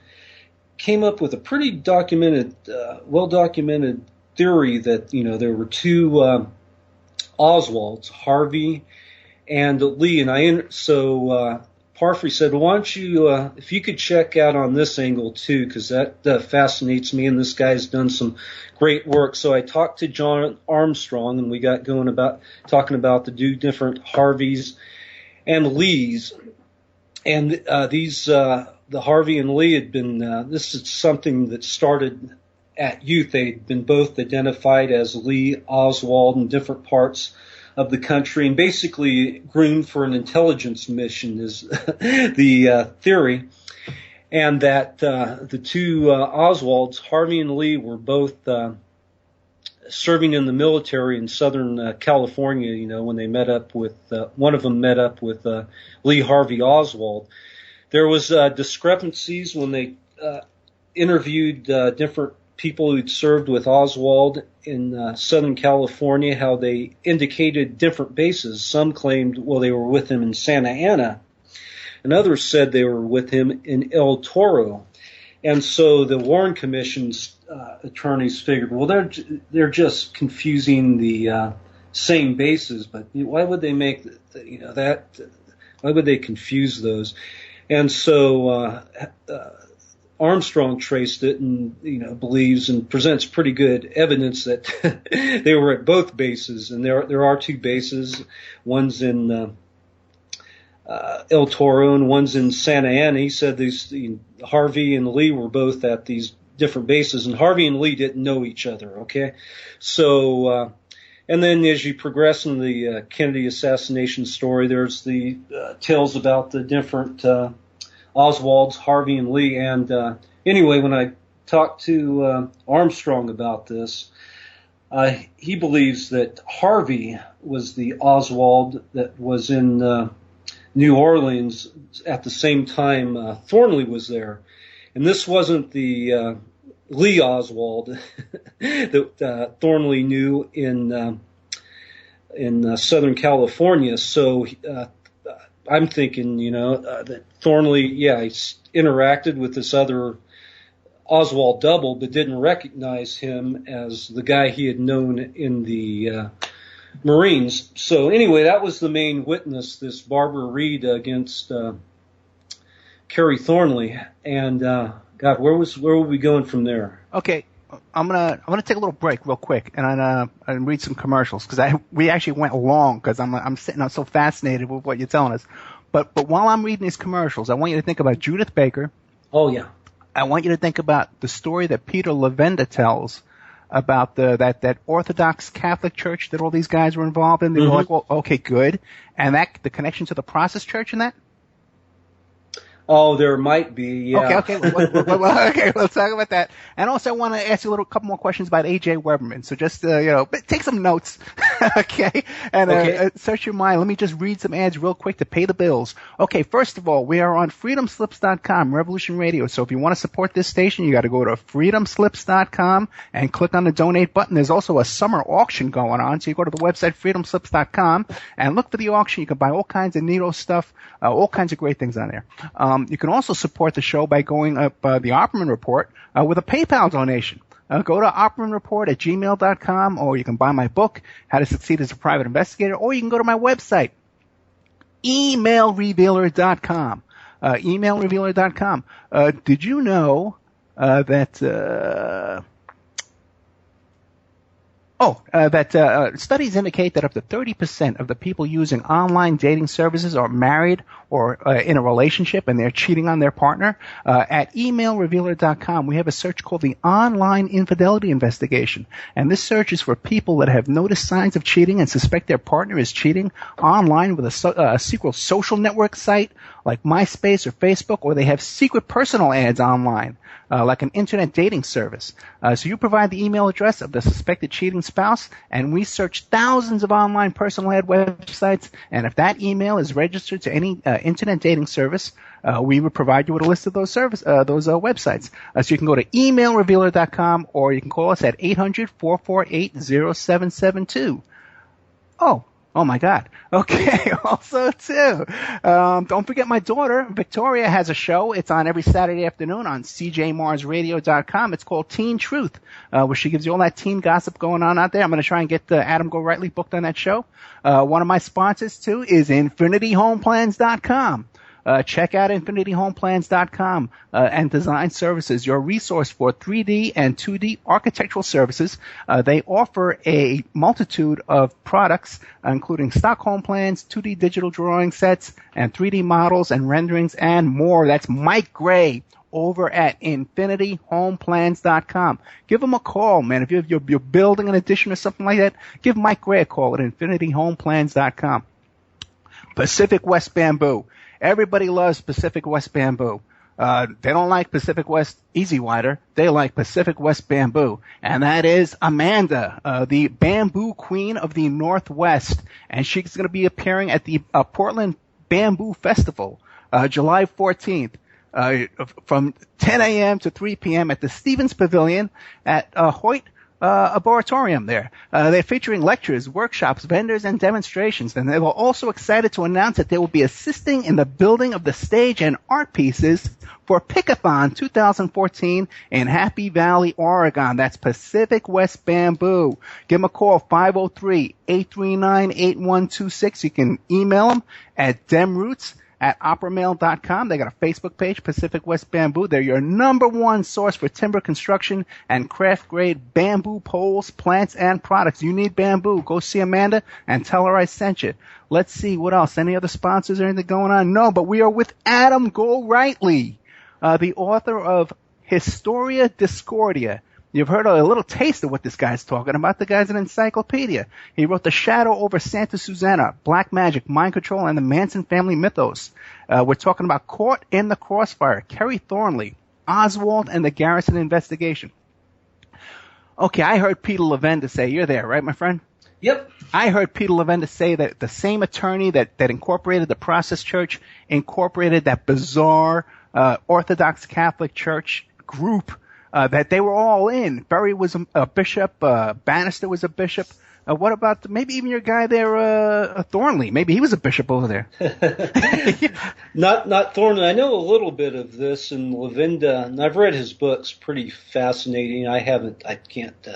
came up with a pretty documented, well-documented theory that, there were two Oswalds, Harvey and Lee. And so Parfrey said, well, why don't you, if you could check out on this angle too, because that fascinates me, and this guy's done some great work. So I talked to John Armstrong, and we got going about talking about the different Harveys and Lees. And the Harvey and Lee had been, this is something that started at youth. They'd been both identified as Lee Oswald in different parts of the country, and basically groomed for an intelligence mission is the theory. And that the two Oswalds, Harvey and Lee, were both serving in the military in Southern California, when they met up with, one of them met up with Lee Harvey Oswald. There was discrepancies when they interviewed different people who'd served with Oswald in Southern California, how they indicated different bases. Some claimed, well, they were with him in Santa Ana, and others said they were with him in El Toro. And so the Warren Commission's attorneys figured, well, they're just confusing the same bases, but why would they make that? Why would they confuse those? And so Armstrong traced it and, believes and presents pretty good evidence that they were at both bases. And there are two bases. One's in El Toro and one's in Santa Ana. He said Harvey and Lee were both at these different bases, and Harvey and Lee didn't know each other, okay? So, and then as you progress in the Kennedy assassination story, there's the tales about the different Oswalds, Harvey and Lee. And anyway, when I talked to Armstrong about this, he believes that Harvey was the Oswald that was in New Orleans at the same time Thornley was there. And this wasn't the Lee Oswald that Thornley knew in Southern California. So I'm thinking, that Thornley, he interacted with this other Oswald double, but didn't recognize him as the guy he had known in the Marines. So anyway, that was the main witness, this Barbara Reed against Kerry Thornley. And God, where were we going from there? Okay, I'm gonna take a little break real quick and read some commercials, because we actually went long, because I'm so fascinated with what you're telling us. But while I'm reading these commercials, I want you to think about Judith Baker. Oh yeah. I want you to think about the story that Peter Lavenda tells about that Orthodox Catholic church that all these guys were involved in. They were like, well, okay, good. And the connection to the Process Church in that? Oh, there might be, yeah. Okay, okay, let's talk about that. And also I want to ask you a couple more questions about A.J. Weberman. So just, take some notes, okay? And search your mind. Let me just read some ads real quick to pay the bills. Okay, first of all, we are on freedomslips.com, Revolution Radio. So if you want to support this station, you got to go to freedomslips.com and click on the donate button. There's also a summer auction going on. So you go to the website freedomslips.com and look for the auction. You can buy all kinds of neato stuff, all kinds of great things on there. You can also support the show by going up the Opperman Report with a PayPal donation. Go to oppermanreport@gmail.com, or you can buy my book, How to Succeed as a Private Investigator, or you can go to my website, emailrevealer.com. Emailrevealer.com. Did you know that studies indicate that up to 30% of the people using online dating services are married or in a relationship, and they're cheating on their partner? At emailrevealer.com, we have a search called the Online Infidelity Investigation. And this search is for people that have noticed signs of cheating and suspect their partner is cheating online with a secret social network site like MySpace or Facebook, or they have secret personal ads online, like an internet dating service. So you provide the email address of the suspected cheating spouse, and we search thousands of online personal ad websites, and if that email is registered to any internet dating service, we would provide you with a list of those websites. So you can go to emailrevealer.com, or you can call us at 800-448-0772. Oh my God. Okay. Also too, don't forget my daughter, Victoria, has a show. It's on every Saturday afternoon on cjmarsradio.com. It's called Teen Truth, where she gives you all that teen gossip going on out there. I'm going to try and get Adam Gorightly booked on that show. One of my sponsors too is infinityhomeplans.com. Check out infinityhomeplans.com and Design Services, your resource for 3D and 2D architectural services. They offer a multitude of products, including stock home plans, 2D digital drawing sets, and 3D models and renderings and more. That's Mike Gray over at infinityhomeplans.com. Give him a call, man. If you're building an addition or something like that, give Mike Gray a call at infinityhomeplans.com. Pacific West Bamboo. Everybody loves Pacific West Bamboo. They don't like Pacific West Easy Wider. They like Pacific West Bamboo. And that is Amanda, the bamboo queen of the Northwest. And she's going to be appearing at the Portland Bamboo Festival, July 14th, from 10 a.m. to 3 p.m. at the Stevens Pavilion at Hoyt Arboretorium there. They're featuring lectures, workshops, vendors, and demonstrations. And they were also excited to announce that they will be assisting in the building of the stage and art pieces for Pickathon 2014 in Happy Valley, Oregon. That's Pacific West Bamboo. Give them a call, 503-839-8126. You can email them at demroots@oppermail.com. They got a Facebook page, Pacific West Bamboo. They're your number one source for timber construction and craft-grade bamboo poles, plants, and products. You need bamboo. Go see Amanda and tell her I sent you. Let's see, what else? Any other sponsors or anything going on? No, but we are with Adam Gorightly, the author of Historia Discordia. You've heard a little taste of what this guy's talking about. The guy's an encyclopedia. He wrote The Shadow Over Santa Susana, Black Magic, Mind Control, and the Manson Family Mythos. We're talking about Caught in the Crossfire, Kerry Thornley, Oswald, and the Garrison investigation. Okay, I heard Peter Levenda say, you're there, right, my friend? Yep. I heard Peter Levenda say that the same attorney that incorporated the Process Church incorporated that bizarre Orthodox Catholic Church group that they were all in. Ferry was a bishop. Bannister was a bishop. What about maybe even your guy there, Thornley? Maybe he was a bishop over there. Not Thornley. I know a little bit of this, and Levenda, and I've read his books. Pretty fascinating. I can't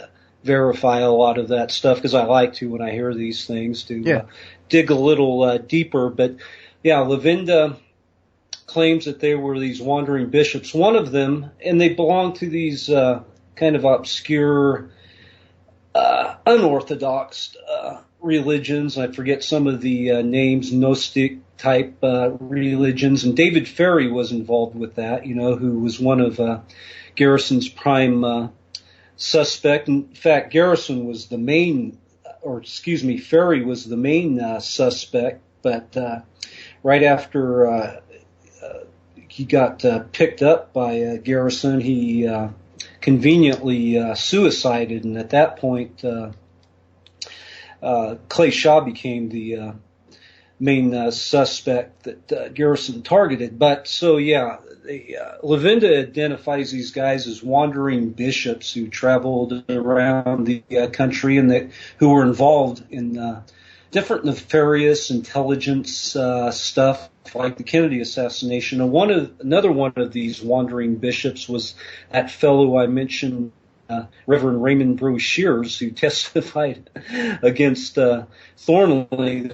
verify a lot of that stuff because I like to when I hear these things to dig a little deeper. But yeah, Levenda claims that they were these wandering bishops. One of them, and they belonged to these kind of obscure, unorthodox religions. I forget some of the names, Gnostic type religions. And David Ferry was involved with that, who was one of Garrison's prime suspect. In fact, Garrison was the main, Ferry was the main suspect. But right after he got picked up by Garrison, he conveniently suicided, and at that point, Clay Shaw became the main suspect that Garrison targeted. But so, Levenda identifies these guys as wandering bishops who traveled around the country and who were involved in different nefarious intelligence stuff, like the Kennedy assassination. And another one of these wandering bishops was that fellow I mentioned, Reverend Raymond Broshears, who testified against Thornley.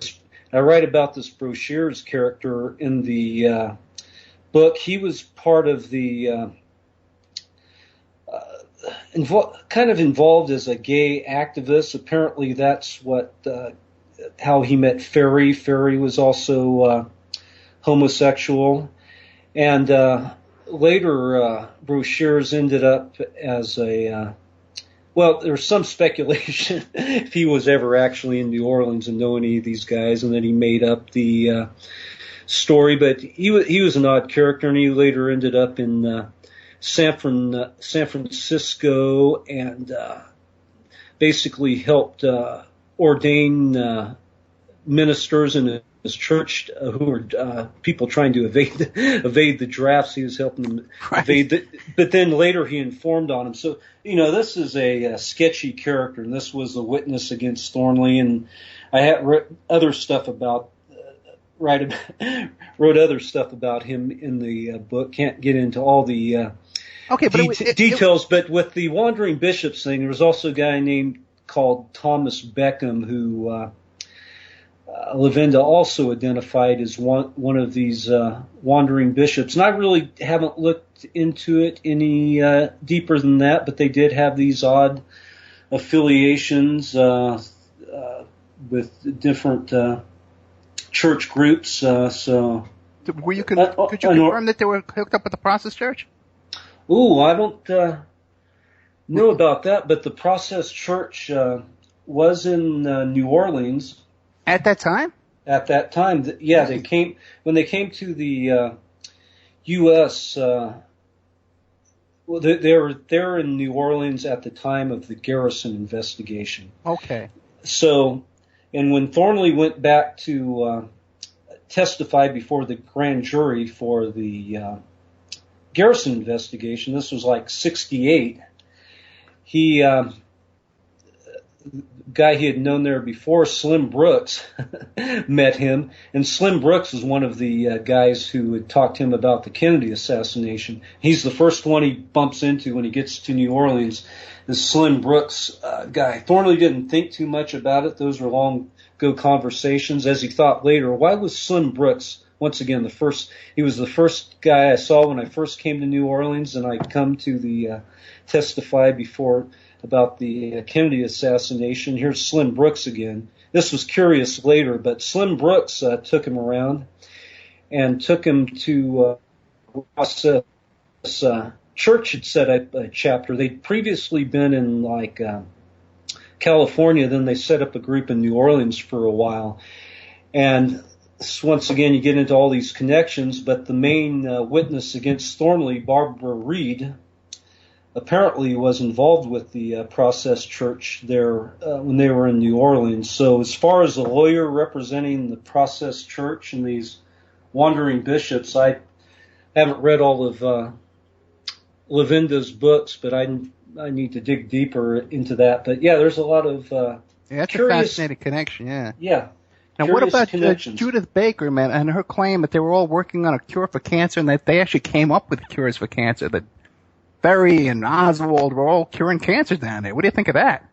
I write about this Broshears character in the book. He was part of the kind of involved as a gay activist. Apparently, that's how he met Ferry. Ferry was also homosexual, and later Broshears ended up as there's some speculation if he was ever actually in New Orleans and know any of these guys, and then he made up the story. But he was an odd character, and he later ended up in San Francisco and basically helped ordain ministers and his church who were people trying to evade the drafts. He was helping them evade but then later he informed on them. So, this is a sketchy character, and this was a witness against Thornley, and I had wrote other stuff about other stuff about him in the book. Can't get into all the details, but with the wandering bishops thing, there was also a guy called Thomas Beckham who Lavinda also identified as one of these wandering bishops. And I really haven't looked into it any deeper than that, but they did have these odd affiliations with different church groups. So, could you confirm that they were hooked up with the Process Church? Ooh, I don't know about that, but the Process Church was in New Orleans. At that time? At that time, yeah, they came to the U.S. They were there in New Orleans at the time of the Garrison investigation. Okay. So, and when Thornley went back to testify before the grand jury for the Garrison investigation, this was like 1968. He guy he had known there before, Slim Brooks, met him. And Slim Brooks is one of the guys who had talked to him about the Kennedy assassination. He's the first one he bumps into when he gets to New Orleans, this Slim Brooks guy. Thornley didn't think too much about it. Those were long-ago conversations. As he thought later, why was Slim Brooks, once again, he was the first guy I saw when I first came to New Orleans, and I'd come to the testify before about the Kennedy assassination. Here's Slim Brooks again. This was curious later, but Slim Brooks took him around and took him to Process Church had set up a chapter. They'd previously been in California, then they set up a group in New Orleans for a while. And once again, you get into all these connections, but the main witness against Thornley, Barbara Reed, apparently was involved with the Process Church there when they were in New Orleans. So as far as a lawyer representing the Process Church and these wandering bishops, I haven't read all of Lavinda's books, but I need to dig deeper into that. But yeah, there's a lot of that's a fascinating connection. Yeah. Now, what about Judith Baker, man, and her claim that they were all working on a cure for cancer, and that they actually came up with cures for cancer? That Berry and Oswald were all curing cancer down there. What do you think of that?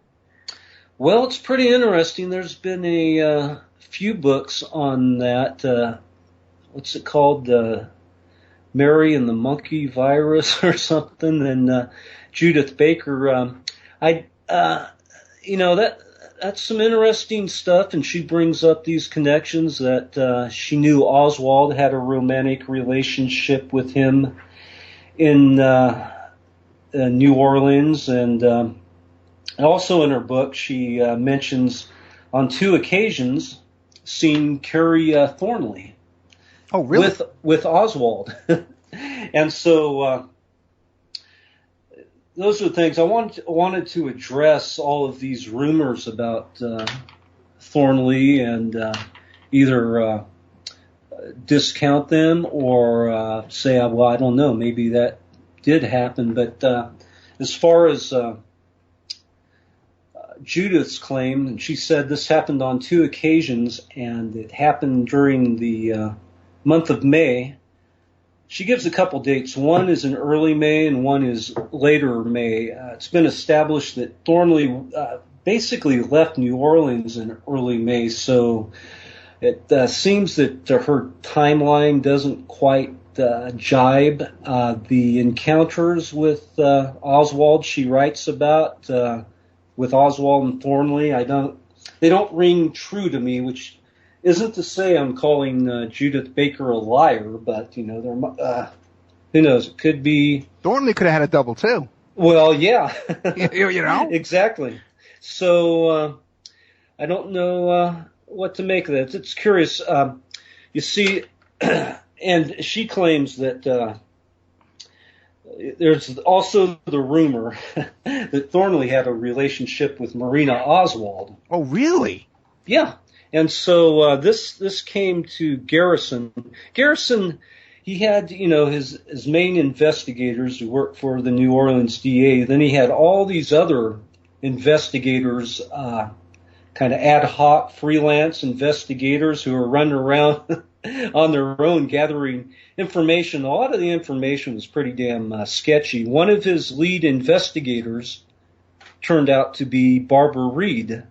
Well, it's pretty interesting. There's been a few books on that. What's it called? Mary and the Monkey Virus or something. And Judith Baker, that's some interesting stuff. And she brings up these connections that she knew Oswald had a romantic relationship with him in New Orleans, and also in her book she mentions on 2 occasions seeing Kerry Thornley. Oh, really? With Oswald. And so those are the things I wanted to address. All of these rumors about Thornley and either discount them or say, well, I don't know, maybe that did happen. But as far as Judith's claim, and she said this happened on 2 occasions, and it happened during the month of May. She gives a couple dates. One is in early May and one is later May. It's been established that Thornley basically left New Orleans in early May, so it seems that her timeline doesn't quite jibe. The encounters with Oswald she writes about with Oswald and Thornley, they don't ring true to me, which isn't to say I'm calling Judith Baker a liar, but who knows? It could be. Thornley could have had a double too. Well, yeah, you know, exactly. So I don't know what to make of that. It's curious. You see, and she claims that there's also the rumor that Thornley had a relationship with Marina Oswald. Oh, really? Yeah. And so this came to Garrison. Garrison, he had, his main investigators who worked for the New Orleans DA. Then he had all these other investigators, kind of ad hoc freelance investigators who were running around on their own gathering information. A lot of the information was pretty damn sketchy. One of his lead investigators turned out to be Barbara Reed,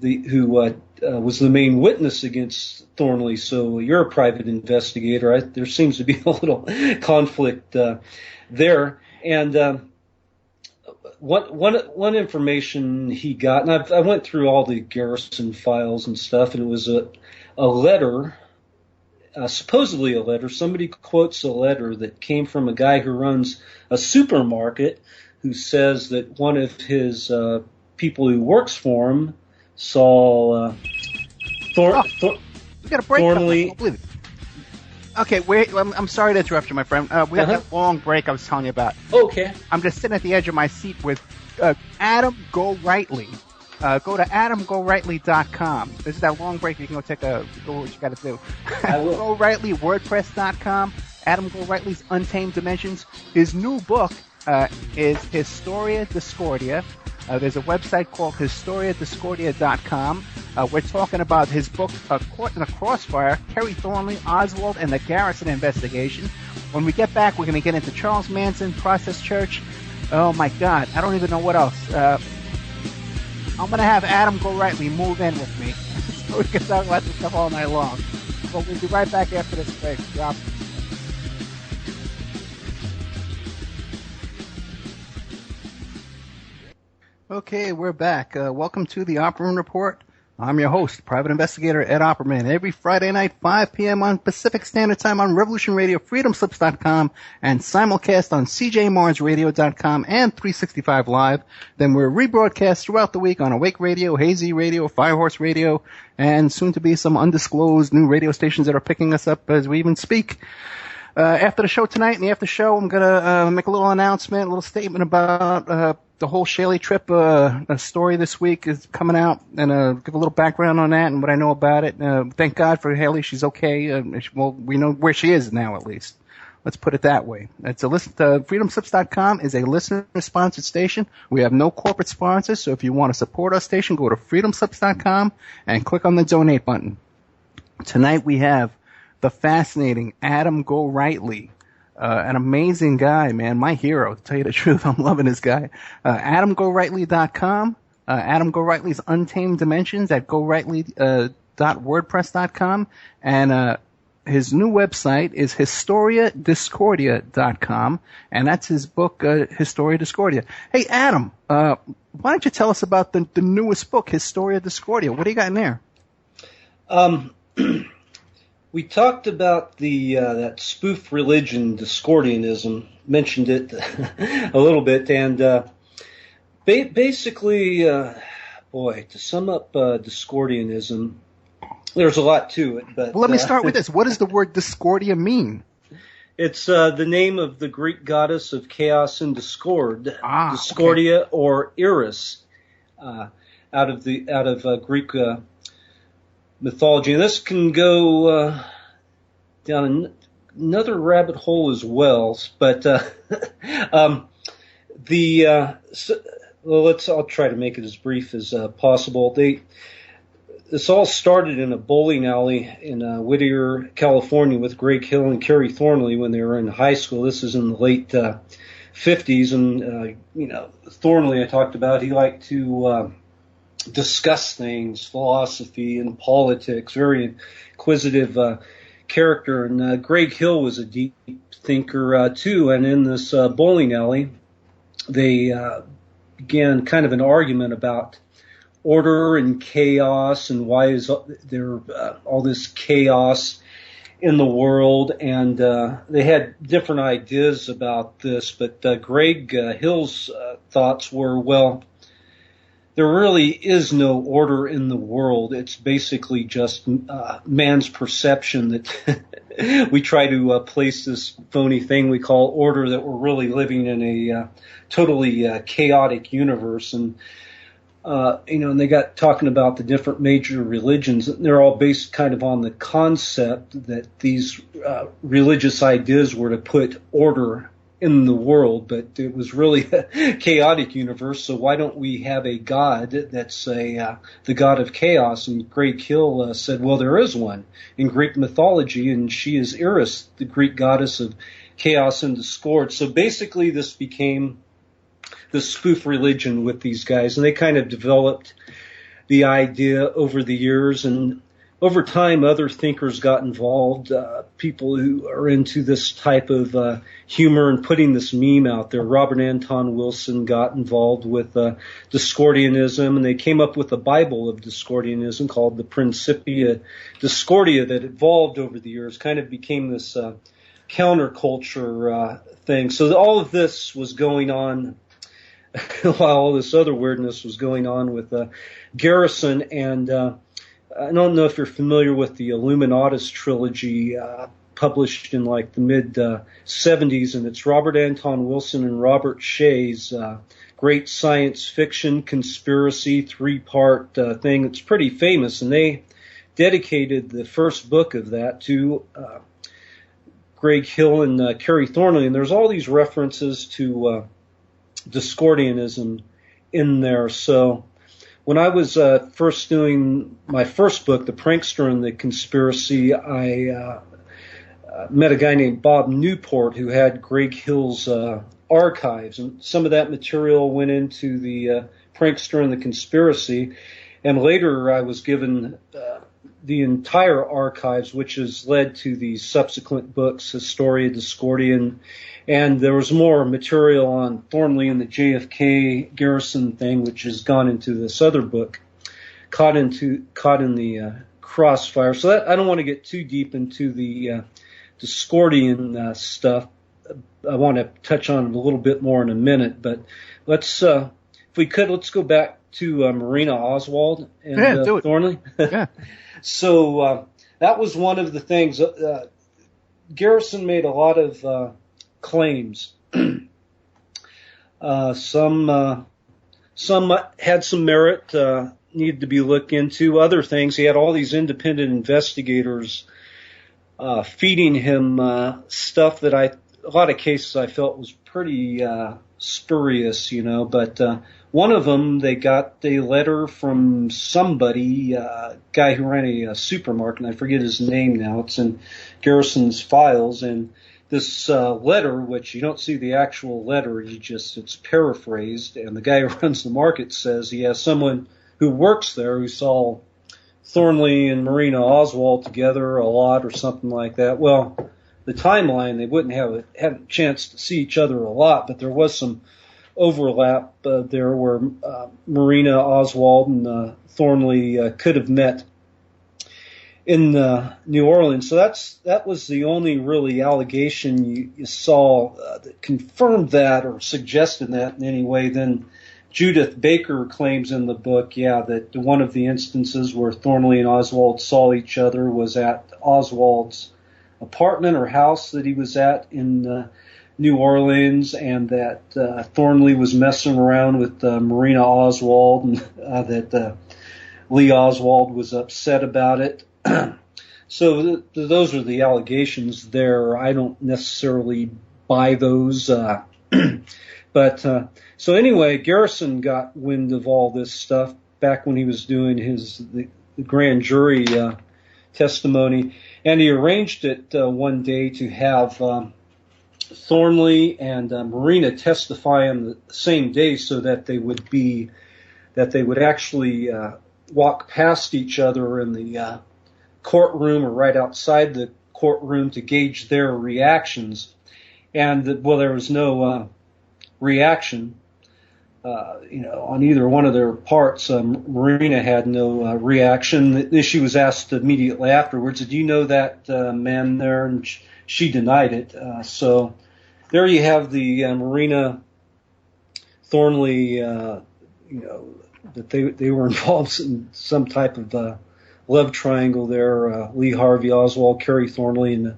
who was the main witness against Thornley. So you're a private investigator. There seems to be a little conflict there. And one information he got, and I went through all the Garrison files and stuff, and it was a letter, supposedly a letter. Somebody quotes a letter that came from a guy who runs a supermarket, who says that one of his people who works for him saw we got a break. Thornley. I believe it. Okay, wait. I'm sorry to interrupt you, my friend. We had that long break I was telling you about. Okay. I'm just sitting at the edge of my seat with Adam Gorightly. Go to adamgorightly.com. This is that long break. You can go what you got to do. I will. Gorightly, WordPress.com. Adam Gorightly's Untamed Dimensions. His new book is Historia Discordia. There's a website called historiadiscordia.com. We're talking about his book, Caught in the Crossfire, Kerry Thornley, Oswald, and the Garrison Investigation. When we get back, we're going to get into Charles Manson, Process Church. Oh, my God. I don't even know what else. I'm going to have Adam Gorightly move in with me so we can talk about this stuff all night long. But we'll be right back after this break. Drop. Okay, we're back. Welcome to the Opperman Report. I'm your host, Private Investigator Ed Opperman. Every Friday night, 5 p.m. on Pacific Standard Time on Revolution Radio, freedomslips.com, and simulcast on cjmarsradio.com and 365 Live. Then we're rebroadcast throughout the week on Awake Radio, Hazy Radio, Firehorse Radio, and soon to be some undisclosed new radio stations that are picking us up as we even speak. After the show tonight, in the after show, I'm gonna make a little announcement, a little statement about the whole Shaley trip story this week is coming out, and give a little background on that and what I know about it. Thank God for Haley; she's okay. Well, we know where she is now, at least. Let's put it that way. It's freedomslips.com is a listener-sponsored station. We have no corporate sponsors, so if you want to support our station, go to freedomslips.com and click on the donate button. Tonight we have the fascinating Adam Gorightly, an amazing guy, man, my hero, to tell you the truth. I'm loving this guy. AdamGorightly.com, Adam Gorightly's Untamed Dimensions at gorightly.wordpress.com, and his new website is historiadiscordia.com, and that's his book, Historia Discordia. Hey, Adam, why don't you tell us about the newest book, Historia Discordia? What do you got in there? We talked about that spoof religion, Discordianism, mentioned it a little bit, and basically, to sum up Discordianism, there's a lot to it. But well, let me start with this. What does the word Discordia mean? It's the name of the Greek goddess of chaos and discord, Discordia, okay, or Eris, out of Greek mythology. And this can go down another rabbit hole as well. But I'll try to make it as brief as possible. This all started in a bowling alley in Whittier, California, with Greg Hill and Kerry Thornley when they were in high school. This is in the late 50s, and Thornley I talked about. He liked to discuss things, philosophy and politics. Very inquisitive character, and Greg Hill was a deep thinker too. And in this bowling alley, they began kind of an argument about order and chaos, and why is there all this chaos in the world. And they had different ideas about this, but Greg Hill's thoughts were, well, there really is no order in the world. It's basically just man's perception that we try to place this phony thing we call order, that we're really living in a totally chaotic universe. And And they got talking about the different major religions. They're all based kind of on the concept that these religious ideas were to put order in the world, but it was really a chaotic universe. So why don't we have a god that's the god of chaos? And Greg Hill said, well, there is one in Greek mythology, and she is Eris, the Greek goddess of chaos and discord. So basically this became the spoof religion with these guys, and they kind of developed the idea over the years, and over time other thinkers got involved, people who are into this type of humor and putting this meme out there. Robert Anton Wilson got involved with Discordianism, and they came up with a Bible of Discordianism called the Principia Discordia that evolved over the years, kind of became this counterculture thing. So all of this was going on while all this other weirdness was going on with Garrison. And I don't know if you're familiar with the Illuminatus trilogy published in like the mid-70s, and it's Robert Anton Wilson and Robert Shea's great science fiction conspiracy three-part thing. It's pretty famous, and they dedicated the first book of that to Greg Hill and Kerry Thornley, and there's all these references to Discordianism in there. So when I was first doing my first book, The Prankster and the Conspiracy, I met a guy named Bob Newport who had Greg Hill's archives, and some of that material went into the Prankster and the Conspiracy, and later I was given the entire archives, which has led to the subsequent books, Historia Discordia, and there was more material on Thornley and the JFK Garrison thing, which has gone into this other book, Caught in the Crossfire. So that, I don't want to get too deep into the Discordian stuff. I want to touch on it a little bit more in a minute, but let's, if we could, let's go back to Marina Oswald and Thornley. Yeah. So that was one of the things. Garrison made a lot of claims. Some had some merit, needed to be looked into. Other things, he had all these independent investigators feeding him stuff that a lot of cases I felt was pretty spurious, but one of them, they got a letter from somebody, a guy who ran a supermarket, and I forget his name now. It's in Garrison's files, and this letter, which you don't see the actual letter, it's paraphrased, and the guy who runs the market says he has someone who works there who saw Thornley and Marina Oswald together a lot or something like that. Well, the timeline, they wouldn't have a chance to see each other a lot, but there was some overlap there where Marina Oswald and Thornley could have met in New Orleans. So that was the only really allegation you saw that confirmed that or suggested that in any way. Then Judith Baker claims in the book, that one of the instances where Thornley and Oswald saw each other was at Oswald's apartment or house that he was at in New Orleans, and that Thornley was messing around with Marina Oswald, and that Lee Oswald was upset about it. So those are the allegations there. I don't necessarily buy those. But so anyway, Garrison got wind of all this stuff back when he was doing the grand jury testimony, and he arranged it one day to have Thornley and Marina testify on the same day, so that they would actually walk past each other in the courtroom or right outside the courtroom to gauge their reactions. And there was no reaction, on either one of their parts. Marina had no reaction. She was asked immediately afterwards, "Did you know that man there?" And she denied it. So there you have the Marina Thornley, that they were involved in some type of love triangle there. Lee Harvey Oswald, Kerry Thornley, and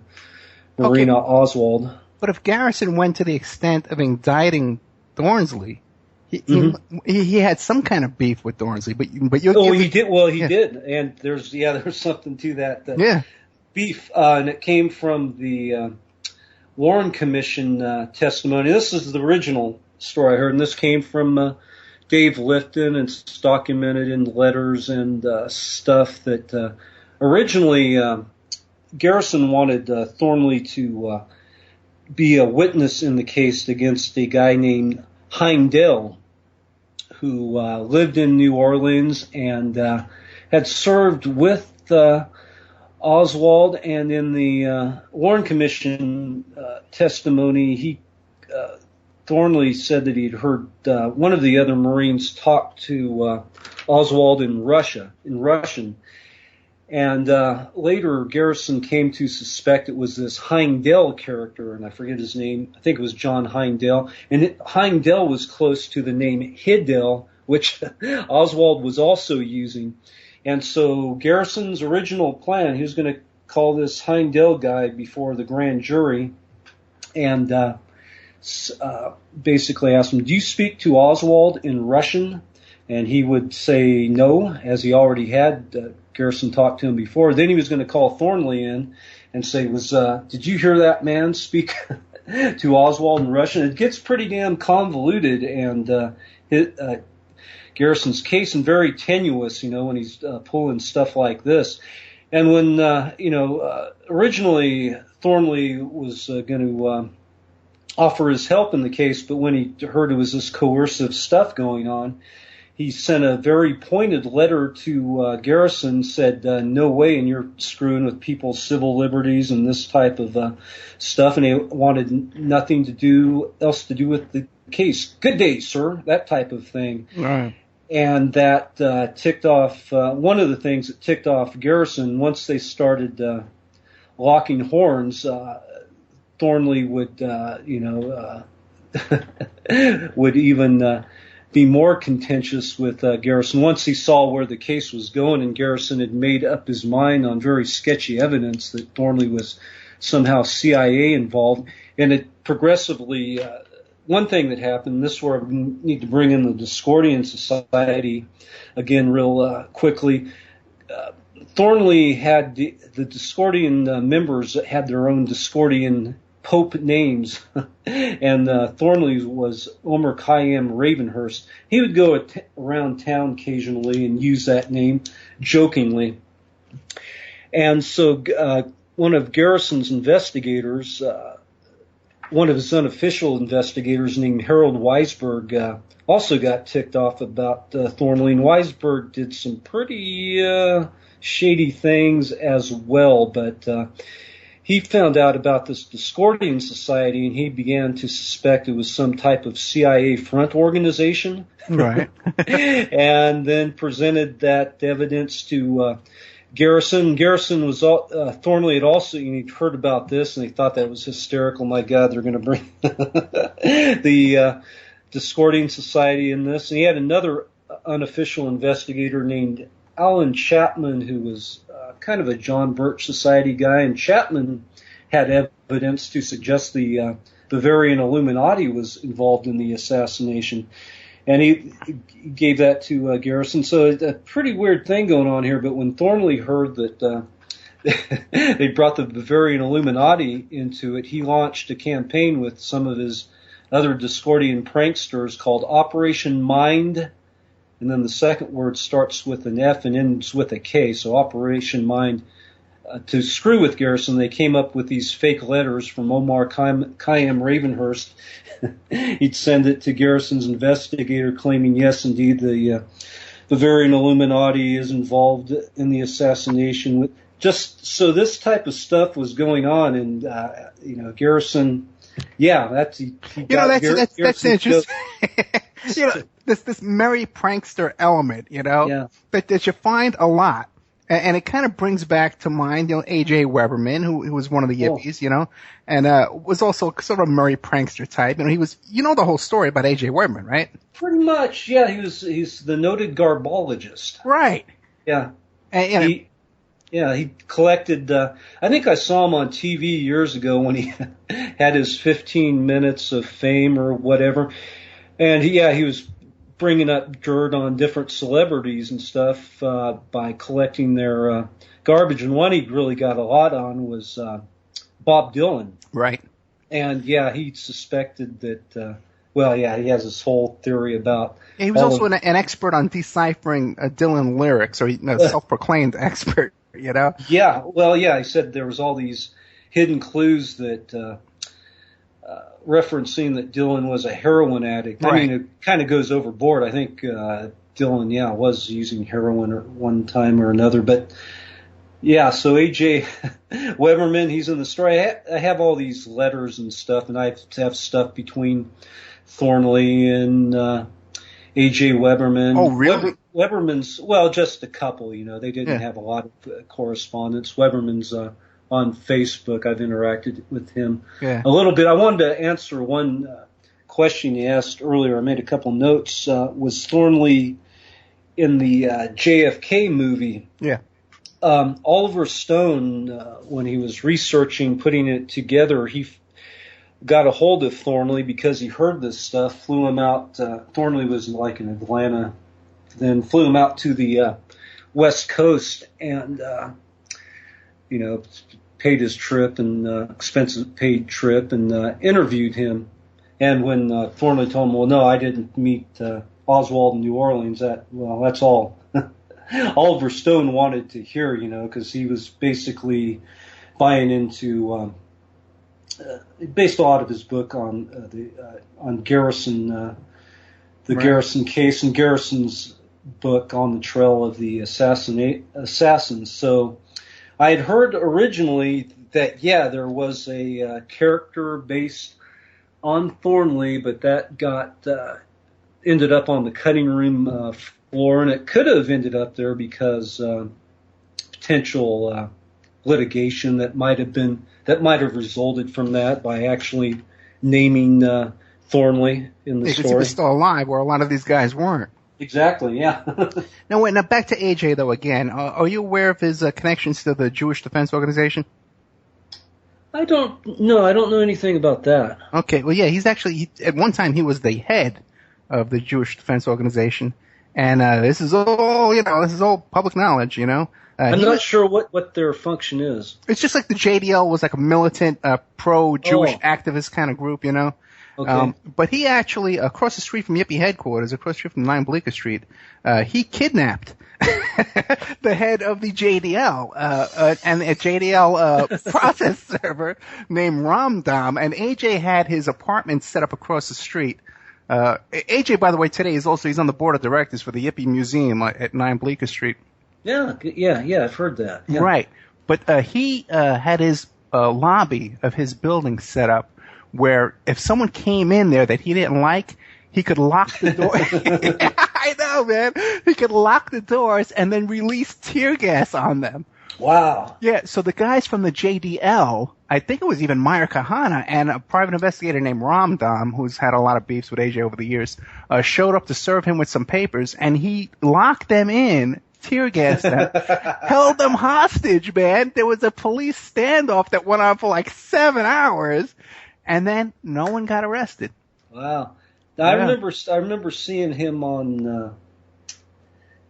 Marina Oswald. But if Garrison went to the extent of indicting Thornley, He had some kind of beef with Thornley, but he did. Well, he did, and there's something to that. Beef, and it came from the Warren Commission testimony. This is the original story I heard, and this came from Dave Lifton, and it's documented in letters and stuff that originally Garrison wanted Thornley to be a witness in the case against a guy named Heindel, who lived in New Orleans and had served with Oswald. And in the Warren Commission testimony, Thornley said that he'd heard one of the other Marines talk to Oswald in Russian. And later, Garrison came to suspect it was this Heindel character, and I forget his name. I think it was John Heindel. And Heindel was close to the name Hidel, which Oswald was also using. And so Garrison's original plan, he was going to call this Heindel guy before the grand jury and basically asked him, "Do you speak to Oswald in Russian?" And he would say no, as he already had Garrison talked to him before. Then he was going to call Thornley in and say, "Did you hear that man speak to Oswald in Russian?" It gets pretty damn convoluted, and Garrison's case and very tenuous, when he's pulling stuff like this. And when originally Thornley was going to offer his help in the case, but when he heard it was this coercive stuff going on, he sent a very pointed letter to Garrison, said, "No way, and you're screwing with people's civil liberties and this type of stuff," and he wanted nothing else to do with the case. "Good day, sir," that type of thing. Right. And that ticked off, one of the things that ticked off Garrison, once they started locking horns, Thornley would, would even be more contentious with Garrison. Once he saw where the case was going, and Garrison had made up his mind on very sketchy evidence that Thornley was somehow CIA involved, and it progressively, one thing that happened, this is where we need to bring in the Discordian Society again real quickly. Thornley had the Discordian members had their own Discordian Pope names, and Thornley was Omer Khayyam Ravenhurst. He would go around town occasionally and use that name jokingly. And so one of Garrison's investigators, one of his unofficial investigators named Harold Weisberg, also got ticked off about Thornley. And Weisberg did some pretty shady things as well, but he found out about this Discordian Society, and he began to suspect it was some type of CIA front organization. Right. And then presented that evidence to Garrison. Garrison was Thornley had also, he'd heard about this, and he thought that was hysterical. My God, they're going to bring the Discordian Society in this. And he had another unofficial investigator named Alan Chapman, who was kind of a John Birch Society guy, and Chapman had evidence to suggest the Bavarian Illuminati was involved in the assassination, and he gave that to Garrison. So a pretty weird thing going on here. But when Thornley heard that they brought the Bavarian Illuminati into it, he launched a campaign with some of his other Discordian pranksters called Operation Mind. And then the second word starts with an F and ends with a K, so Operation Mind. To screw with Garrison, they came up with these fake letters from Omar Khayyam Ravenhurst. He'd send it to Garrison's investigator claiming, yes, indeed, the Bavarian Illuminati is involved in the assassination. Just so this type of stuff was going on, and, Garrison, yeah, that's interesting. This merry prankster element, that you find a lot. And it kind of brings back to mind, A.J. Weberman, who was one of the yippies, and was also sort of a merry prankster type. And he was, the whole story about A.J. Weberman, right? Pretty much, yeah. He's the noted garbologist. Right. Yeah. And he collected, I think I saw him on TV years ago when he had his 15 minutes of fame or whatever. And he was bringing up dirt on different celebrities and stuff by collecting their garbage. And one he really got a lot on was Bob Dylan. Right. And yeah, he suspected that. He has this whole theory about. He was also an expert on deciphering Dylan lyrics, or self-proclaimed expert. You know. Yeah. Well, yeah. He said there was all these hidden clues that. Referencing that Dylan was a heroin addict. Right. I mean, it kind of goes overboard. I think Dylan, was using heroin at one time or another. But, yeah, so A.J. Weberman, he's in the story. I have all these letters and stuff, and I have stuff between Thornley and A.J. Weberman. Oh, really? Weberman's, just a couple, They didn't have a lot of correspondence. Weberman's on Facebook. I've interacted with him a little bit. I wanted to answer one question you asked earlier. I made a couple notes. Was Thornley in the JFK movie? Yeah. Oliver Stone, when he was researching, putting it together, he got a hold of Thornley because he heard this stuff, flew him out. Thornley was like in Atlanta, then flew him out to the West Coast and paid his trip and expensive paid trip and interviewed him. And when Thornley told him, well, no, I didn't meet Oswald in New Orleans, that's all Oliver Stone wanted to hear, because he was basically buying into based a lot of his book on Garrison, Garrison case, and Garrison's book on the trail of the assassins. So I had heard originally that, there was a character based on Thornley, but that got ended up on the cutting room floor, and it could have ended up there because potential litigation that might have resulted from that by actually naming Thornley in the story. He was still alive, where a lot of these guys weren't. Exactly, yeah. Now back to AJ, though, again. Are you aware of his connections to the Jewish Defense Organization? I don't know anything about that. Okay, well, yeah, he's actually, at one time he was the head of the Jewish Defense Organization, and this is all public knowledge, I'm not sure what their function is. It's just like the JDL was like a militant, pro-Jewish activist kind of group, Okay. But he actually, across the street from Yippie headquarters, across the street from 9 Bleecker Street, he kidnapped the head of the JDL, and a JDL process server named Ramdam, and AJ had his apartment set up across the street. AJ, by the way, today he's on the board of directors for the Yippie Museum at 9 Bleecker Street. Yeah, I've heard that. Yeah. Right. But he had his lobby of his building set up where if someone came in there that he didn't like, he could lock the door. I know, man. He could lock the doors and then release tear gas on them. Wow. Yeah, so the guys from the JDL, I think it was even Meyer Kahana and a private investigator named Ramdam, who's had a lot of beefs with AJ over the years, showed up to serve him with some papers, and he locked them in, tear gassed them, held them hostage, man. There was a police standoff that went on for like 7 hours, and then no one got arrested. Wow. Yeah. I remember seeing him on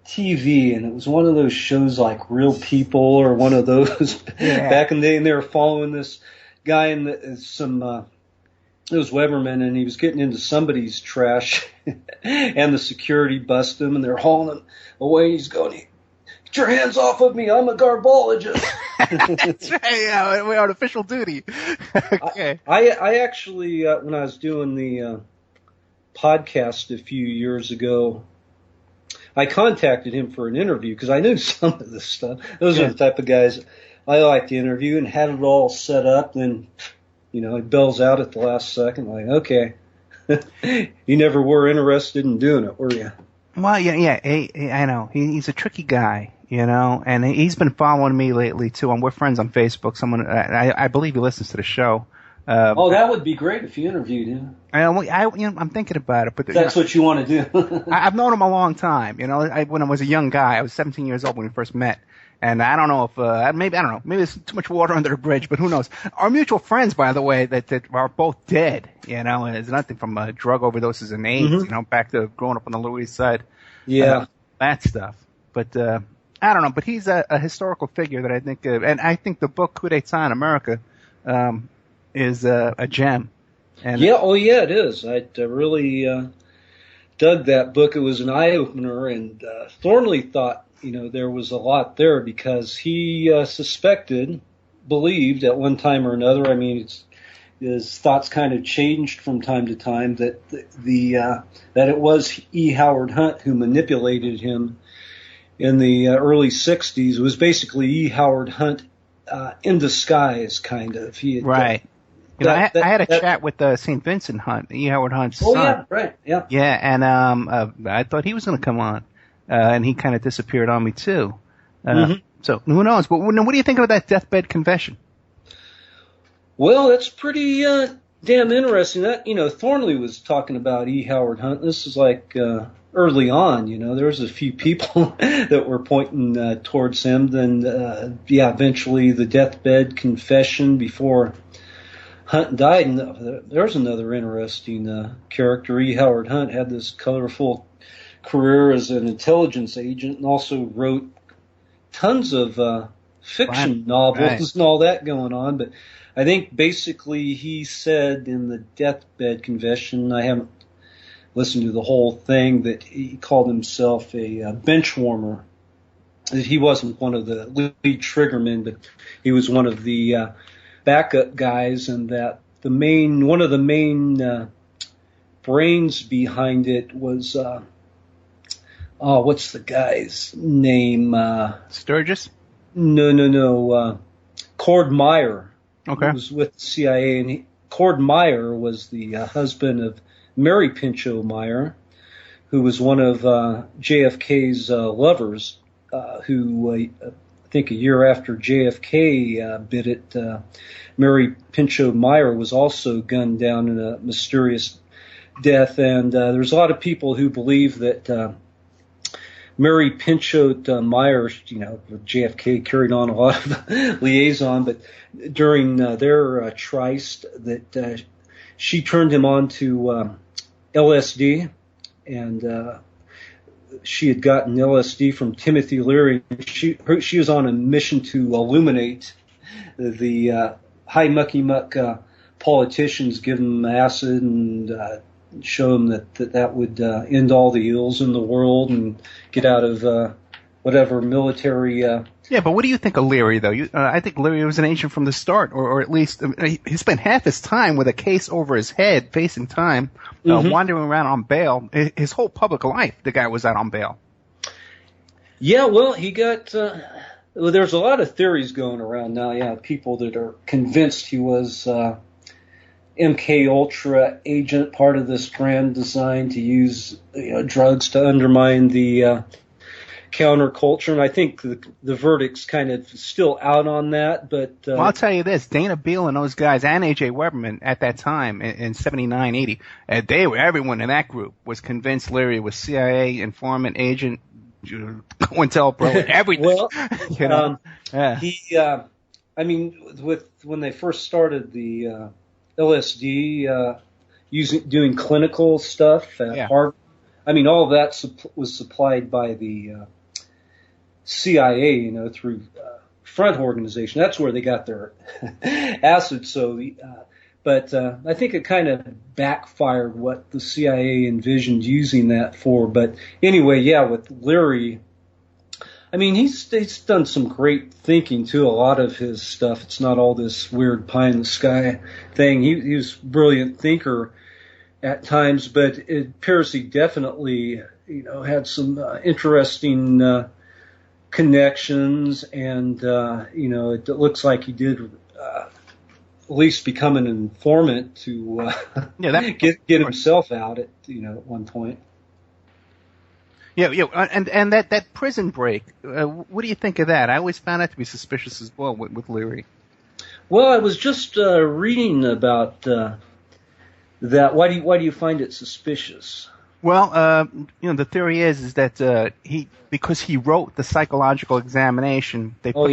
TV, and it was one of those shows like Real People or one of those back in the day, and they were following this guy in it was Weberman, and he was getting into somebody's trash, and the security busted him, and they're hauling him away. He's going, "Get your hands off of me! I'm a garbologist." That's right. Yeah, we're on official duty. Okay. I actually, when I was doing the podcast a few years ago, I contacted him for an interview because I knew some of this stuff. Those are the type of guys I like to interview, and had it all set up. Then, it bells out at the last second, like, okay, you never were interested in doing it, were you? Well, yeah, I know. He's a tricky guy, and he's been following me lately too. And we're friends on Facebook. I believe he listens to the show. That would be great if you interviewed him. I'm thinking about it, but that's what you want to do. I've known him a long time. When I was a young guy, I was 17 years old when we first met, And I don't know if maybe there's too much water under the bridge, but who knows? Our mutual friends, by the way, that are both dead. And it's nothing from drug overdoses and AIDS. Back to growing up on the Lower East Side. Yeah, that stuff. But I don't know. But he's a historical figure that I think, and I think the book Coup d'Etat in America is a gem. And it is. I really dug that book. It was an eye opener, and Thornley thought, there was a lot there because he believed at one time or another. I mean, his thoughts kind of changed from time to time that that it was E. Howard Hunt who manipulated him in the early '60s. It was basically E. Howard Hunt in disguise, kind of. Right. I had a chat with St. Vincent Hunt, E. Howard Hunt's son. Oh, yeah, right, yeah. Yeah, and I thought he was going to come on. And he kind of disappeared on me too. So who knows? But what do you think of that deathbed confession? Well, that's pretty damn interesting. That Thornley was talking about E. Howard Hunt. This is like early on. There was a few people that were pointing towards him. Then eventually the deathbed confession before Hunt died. And there's another interesting character. E. Howard Hunt had this colorful career as an intelligence agent and also wrote tons of fiction novels and all that going on. But I think basically he said in the deathbed confession, I haven't listened to the whole thing, that he called himself a bench warmer. That he wasn't one of the lead triggermen, but he was one of the backup guys, and that one of the main brains behind it was what's the guy's name? Sturgis? No. Cord Meyer. Okay. He was with the CIA, and Cord Meyer was the husband of Mary Pinchot Meyer, who was one of JFK's lovers, who I think a year after JFK bit it, Mary Pinchot Meyer was also gunned down in a mysterious death. And there's a lot of people who believe that Mary Pinchot Meyer, with JFK carried on a lot of liaison, but during their tryst, that she turned him on to LSD, and she had gotten LSD from Timothy Leary. She was on a mission to illuminate the high mucky muck politicians, give them acid and show them that would end all the ills in the world and get out of whatever military. Yeah, but what do you think of Leary, though? I think Leary was an agent from the start, or at least he spent half his time with a case over his head, facing time, wandering around on bail. His whole public life, the guy was out on bail. Yeah, well, he got. There's a lot of theories going around now. Yeah, people that are convinced he was MK Ultra agent, part of this grand design to use drugs to undermine the counterculture, and I think the verdict's kind of still out on that. But well, I'll tell you this: Dana Beal and those guys, and A.J. Weberman at that time in 79, 80, everyone in that group was convinced Leary was CIA informant, agent, COINTELPRO, everything. Well, yeah. When they first started the LSD, doing clinical stuff at Harvard. All of that was supplied by the CIA, through front organization. That's where they got their acid. So, but I think it kind of backfired what the CIA envisioned using that for. But anyway, with Leary, he's done some great thinking too. A lot of his stuff, it's not all this weird pie in the sky thing. He was a brilliant thinker at times, but it appears he definitely, had some interesting connections, and it looks like he did at least become an informant to get himself out at one point. Yeah, and that prison break. What do you think of that? I always found that to be suspicious as well with Leary. Well, I was just reading about that. Why do you find it suspicious? Well, the theory is that because he wrote the psychological examination, they put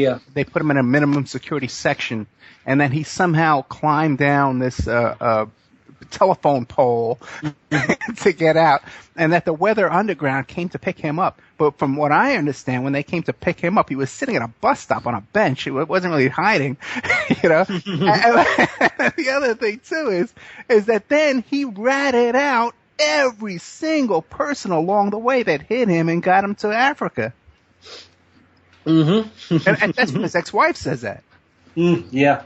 him in a minimum security section, and then he somehow climbed down this telephone pole to get out, and that the Weather Underground came to pick him up. But from what I understand, when they came to pick him up, he was sitting at a bus stop on a bench. It wasn't really hiding, and the other thing too is that then he ratted out every single person along the way that hit him and got him to Africa. Mm-hmm. and that's when his ex-wife says that. Yeah.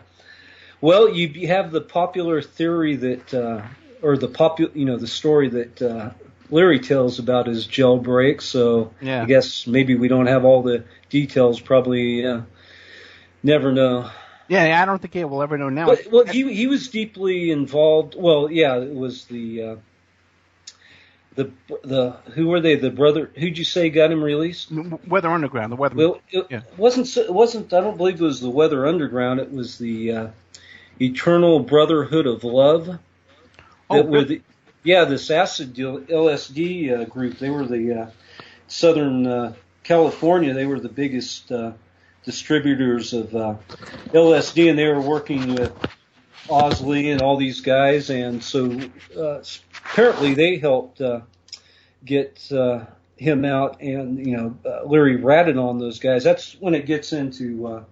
Well, you have the popular theory that, the story that Larry tells about his jailbreak. So I guess maybe we don't have all the details. Probably never know. Yeah, I don't think we'll ever know now. Well, he was deeply involved. Well, yeah, it was the who were they? The brother? Who'd you say got him released? Weather Underground. The Weather. Well, it wasn't. I don't believe it was the Weather Underground. It was the Eternal Brotherhood of Love. This acid deal, LSD group. They were the Southern California. They were the biggest distributors of LSD, and they were working with Osley and all these guys, and so apparently they helped get him out, and Larry ratted on those guys. That's when it gets into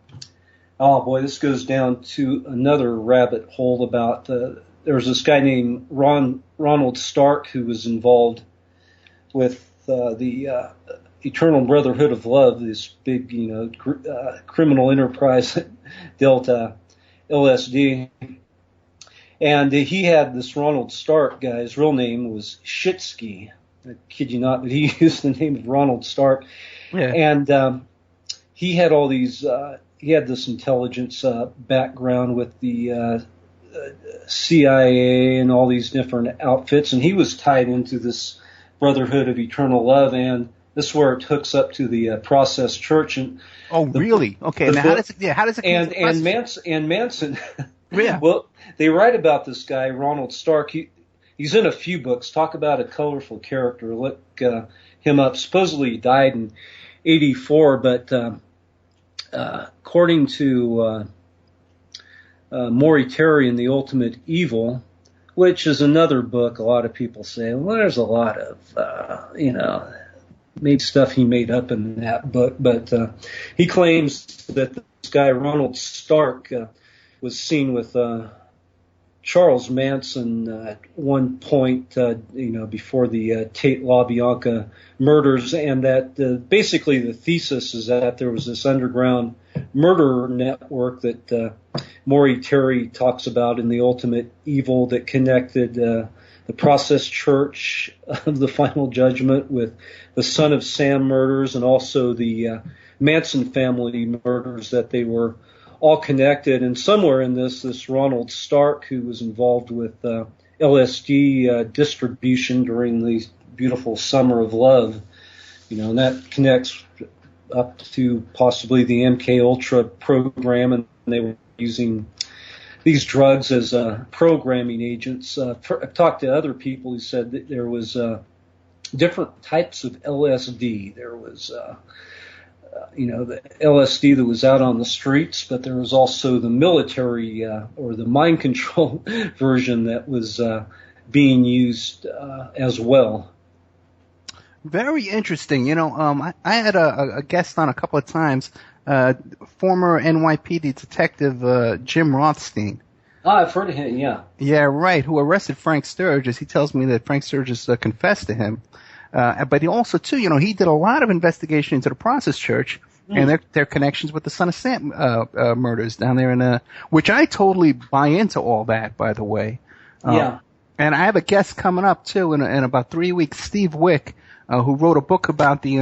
this goes down to another rabbit hole about there was this guy named Ronald Stark who was involved with the Eternal Brotherhood of Love, this big criminal enterprise that dealt LSD. And he had this Ronald Stark guy. His real name was Shitsky. I kid you not, but he used the name of Ronald Stark. Yeah. And he had all these. He had this intelligence background with the CIA and all these different outfits, and he was tied into this Brotherhood of Eternal Love, and this is where it hooks up to the Process Church. And really? Okay. Now, how does it? And Manson. Yeah. Well, they write about this guy, Ronald Stark. He's in a few books. Talk about a colorful character. Look him up. Supposedly he died in 1984, but according to Maury Terry in The Ultimate Evil, which is another book, a lot of people say, well, there's a lot of, made stuff he made up in that book. But he claims that this guy, Ronald Stark, was seen with Charles Manson at one point, before the Tate-Labianca murders, and that basically the thesis is that there was this underground murder network that Maury Terry talks about in The Ultimate Evil that connected the Process Church of the Final Judgment with the Son of Sam murders and also the Manson family murders, that they were all connected. And somewhere in this Ronald Stark, who was involved with LSD distribution during the beautiful Summer of Love, and that connects up to possibly the MK Ultra program, and they were using these drugs as programming agents. I've talked to other people who said that there was different types of LSD. There was the LSD that was out on the streets, but there was also the military or the mind control version that was being used as well. Very interesting. I had a guest on a couple of times, former NYPD detective Jim Rothstein. I've heard of him, yeah. Yeah, right, who arrested Frank Sturgis. He tells me that Frank Sturgis confessed to him. But he also, too, he did a lot of investigation into the Process Church and their connections with the Son of Sam murders down there in which I totally buy into all that, by the way. Yeah. And I have a guest coming up, too, in about 3 weeks, Steve Wick, who wrote a book about the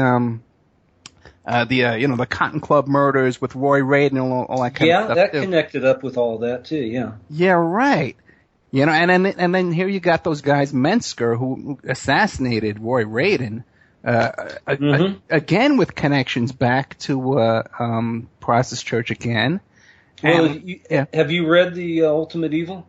Cotton Club murders with Roy Raiden and all that kind of stuff. Yeah, that connected up with all that, too, yeah. Yeah, right. And then here you got those guys, Mensker, who assassinated Roy Raiden, again with connections back to Process Church again. Well, have you read The Ultimate Evil?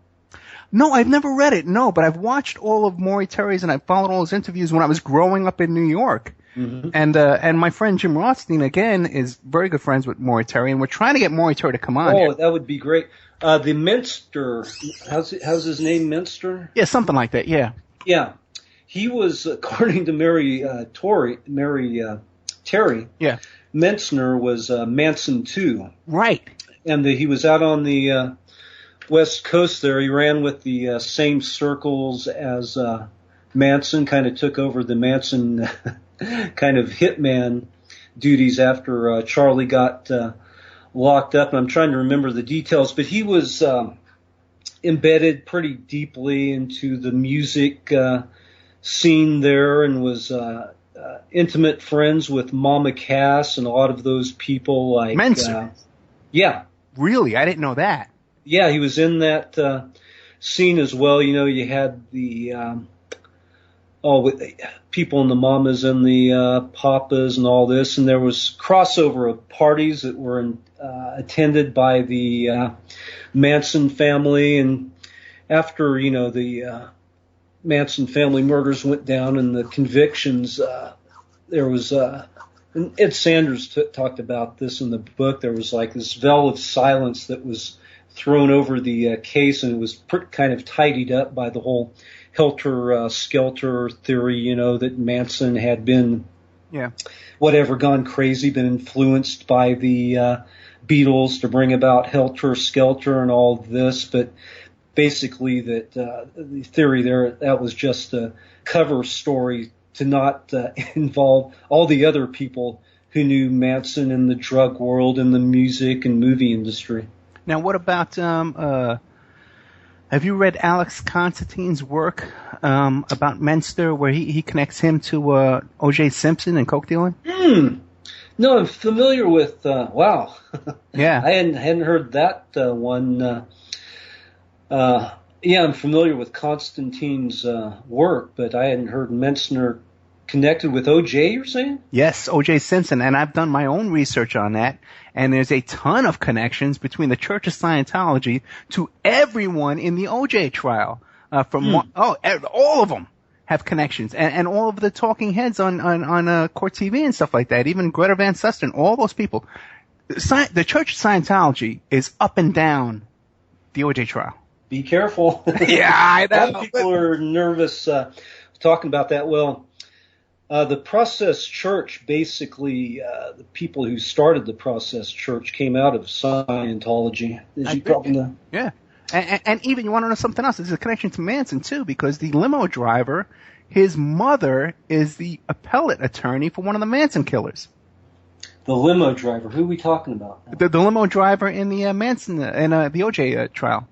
No, I've never read it. No, but I've watched all of Maury Terry's and I followed all his interviews when I was growing up in New York. Mm-hmm. And my friend Jim Rothstein again is very good friends with Maury Terry, and we're trying to get Maury Terry to come on. Oh, that would be great. The Minster, how's his name? Minster? Yeah, something like that. Yeah. Yeah, he was, according to Mary Terry. Yeah. Mentzner was Manson too. Right. And he was out on the West Coast there. He ran with the same circles as Manson, kind of took over the Manson kind of hitman duties after Charlie got locked up. And I'm trying to remember the details, but he was embedded pretty deeply into the music scene there and was intimate friends with Mama Cass and a lot of those people like Manson. Yeah. Really? I didn't know that. Yeah, he was in that scene as well. You know, you had the people in the Mamas and the Papas and all this, and there was crossover of parties that were attended by the Manson family. And after, you know, the Manson family murders went down and the convictions, there was and Ed Sanders talked about this in the book. There was like this veil of silence that was thrown over the case, and it was kind of tidied up by the whole Helter Skelter theory, you know, that Manson had been, gone crazy, been influenced by the Beatles to bring about Helter Skelter and all of this. But basically that the theory there, that was just a cover story to not involve all the other people who knew Manson in the drug world and the music and movie industry. Now, what about, have you read Alex Constantine's work about Menster, where he connects him to O.J. Simpson and coke dealing? No, I'm familiar with, wow. Yeah. I hadn't heard that one. Yeah, I'm familiar with Constantine's work, but I hadn't heard Menster connected with O.J., you're saying? Yes, O.J. Simpson, and I've done my own research on that, and there's a ton of connections between the Church of Scientology to everyone in the O.J. trial. All of them have connections, and all of the talking heads on Court TV and stuff like that, even Greta Van Susteren, all those people. The Church of Scientology is up and down the O.J. trial. Be careful. Yeah, I know. A lot of people are nervous talking about that. Well, the Process Church, basically, the people who started the Process Church came out of Scientology, as you probably know. Yeah. And even, you want to know something else? There's a connection to Manson, too, because the limo driver, his mother is the appellate attorney for one of the Manson killers. The limo driver? Who are we talking about? The limo driver in the Manson, in the O.J. trial.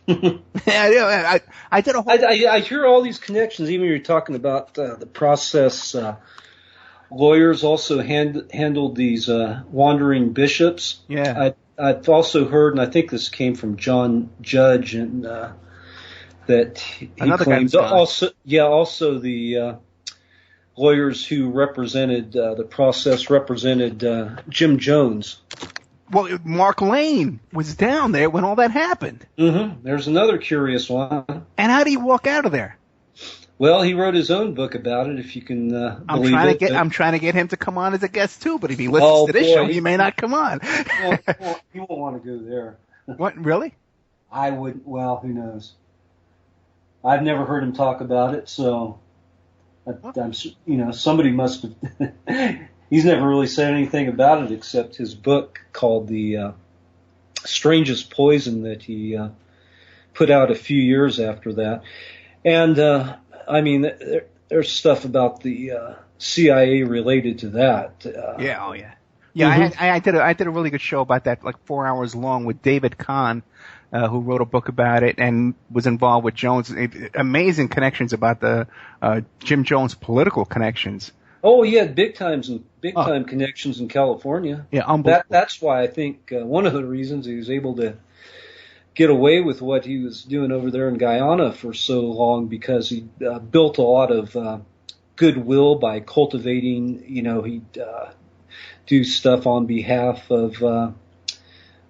Yeah, I did a whole... I hear all these connections, even when you're talking about the Process lawyers also handled these wandering bishops. Yeah. I've also heard, and I think this came from John Judge, and that he claims also the lawyers who represented the Process represented Jim Jones. Well, Mark Lane was down there when all that happened. Mm-hmm. There's another curious one. And how did he walk out of there? Well, he wrote his own book about it, if you can believe it. I'm trying to get him to come on as a guest, too, but if he listens to this show, he may not come on. Well, he won't want to go there. What, really? I would, well, who knows? I've never heard him talk about it, so, somebody must have... He's never really said anything about it except his book called The Strangest Poison that he put out a few years after that. And, there's stuff about the CIA related to that. Yeah, oh yeah. Yeah, mm-hmm. I did a really good show about that, like 4 hours long, with David Kahn, who wrote a book about it and was involved with Jones. Amazing connections about the Jim Jones political connections. Oh, he had big time connections in California. Yeah, unbelievable. That's why I think one of the reasons he was able to get away with what he was doing over there in Guyana for so long, because he built a lot of goodwill by cultivating, he'd do stuff on behalf of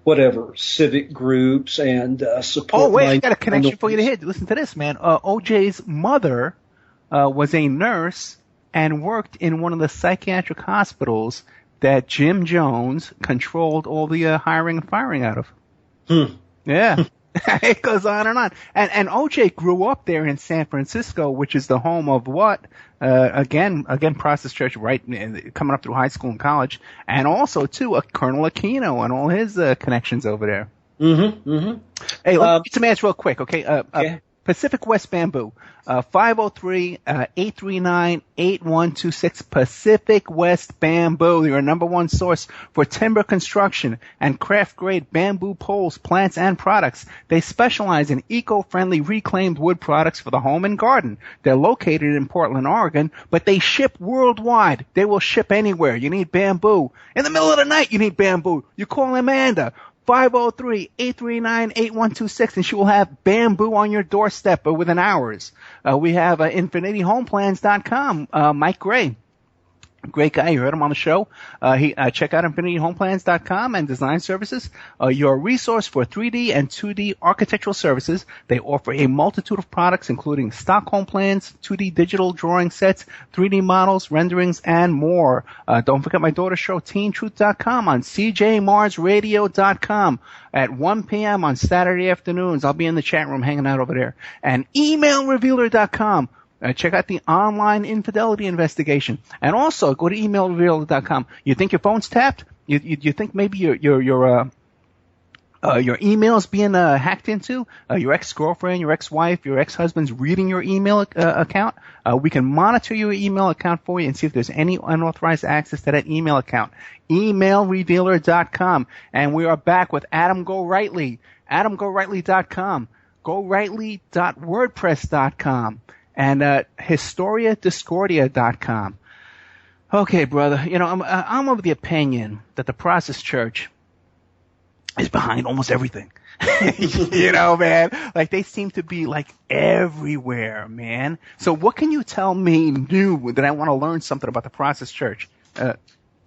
whatever, civic groups and support. Oh, wait, I got a connection for you to hit. Listen to this, man. OJ's mother was a nurse and worked in one of the psychiatric hospitals that Jim Jones controlled all the hiring and firing out of. Yeah. It goes on and on. And OJ grew up there in San Francisco, which is the home of what? Again, Process Church, right, coming up through high school and college, and also, too, Colonel Aquino and all his connections over there. Hey, let me get some ads real quick, okay? Okay. Pacific West Bamboo, 503-839-8126, Pacific West Bamboo, your number one source for timber construction and craft-grade bamboo poles, plants, and products. They specialize in eco-friendly reclaimed wood products for the home and garden. They're located in Portland, Oregon, but they ship worldwide. They will ship anywhere. You need bamboo. In the middle of the night, you need bamboo. You call Amanda. 503-839-8126, and she will have bamboo on your doorstep within hours. We have infinityhomeplans.com. Mike Gray. Great guy. You heard him on the show. Check out infinityhomeplans.com and design services. Your resource for 3D and 2D architectural services. They offer a multitude of products, including stock home plans, 2D digital drawing sets, 3D models, renderings, and more. Don't forget my daughter's show, teentruth.com, on cjmarsradio.com at 1 p.m. on Saturday afternoons. I'll be in the chat room hanging out over there. And emailrevealer.com. Check out the online infidelity investigation, and also go to emailrevealer.com. You think your phone's tapped? You think maybe your email's being hacked into? Your ex-girlfriend, your ex-wife, your ex-husband's reading your email account? We can monitor your email account for you and see if there's any unauthorized access to that email account. Emailrevealer.com. And we are back with Adam Gorightly. AdamGorightly.com. Gorightly.wordpress.com. And HistoriaDiscordia.com. Okay, brother, I'm of the opinion that the Process Church is behind almost everything. Man, like they seem to be like everywhere, man. So what can you tell me new that I want to learn something about the Process Church?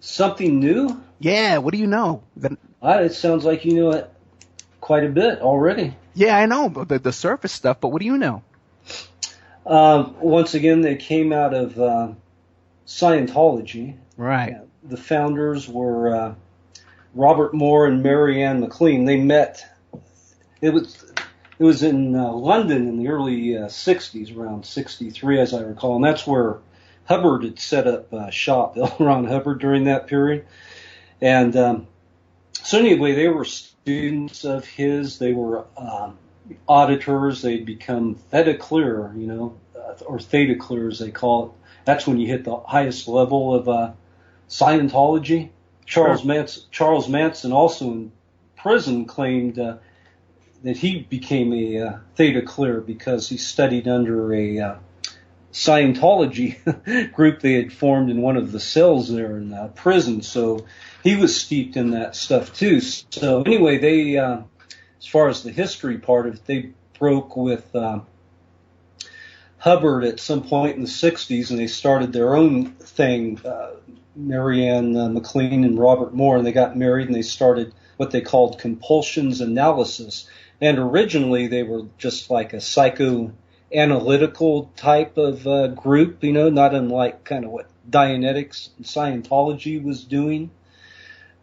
Something new? Yeah, what do you know? It sounds like you know it quite a bit already. Yeah, I know the surface stuff, but what do you know? Once again, they came out of Scientology. Right. The founders were Robert Moore and Mary Ann McLean. They met. It was in London in the early 60s, around 63, as I recall, and that's where Hubbard had set up shop, L. Ron Hubbard, during that period. And so anyway, they were students of his. They were auditors. They'd become theta clear, or theta clear as they call it. That's when you hit the highest level of Scientology. Charles Manson also in prison claimed that he became a theta clear because he studied under a Scientology group they had formed in one of the cells there in prison. So he was steeped in that stuff too. So anyway, they as far as the history part of it, they broke with Hubbard at some point in the 60s, and they started their own thing, Mary Ann McLean and Robert Moore, and they got married, and they started what they called compulsions analysis. And originally they were just like a psychoanalytical type of group, not unlike kind of what Dianetics and Scientology was doing.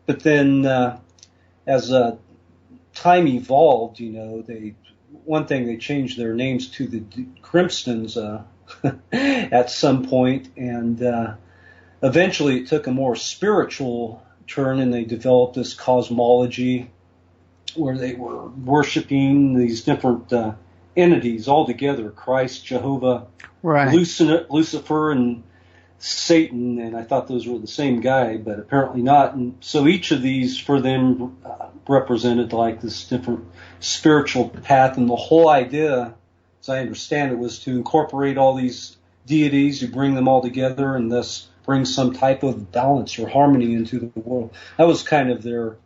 But then as time evolved, one thing they changed their names to the Crimstons at some point, and eventually it took a more spiritual turn, and they developed this cosmology where they were worshiping these different entities all together: Christ, Jehovah, right, Lucifer, and Satan. And I thought those were the same guy, but apparently not. And so each of these for them represented like this different spiritual path, and the whole idea, as I understand it, was to incorporate all these deities, you bring them all together, and thus bring some type of balance or harmony into the world. That was kind of their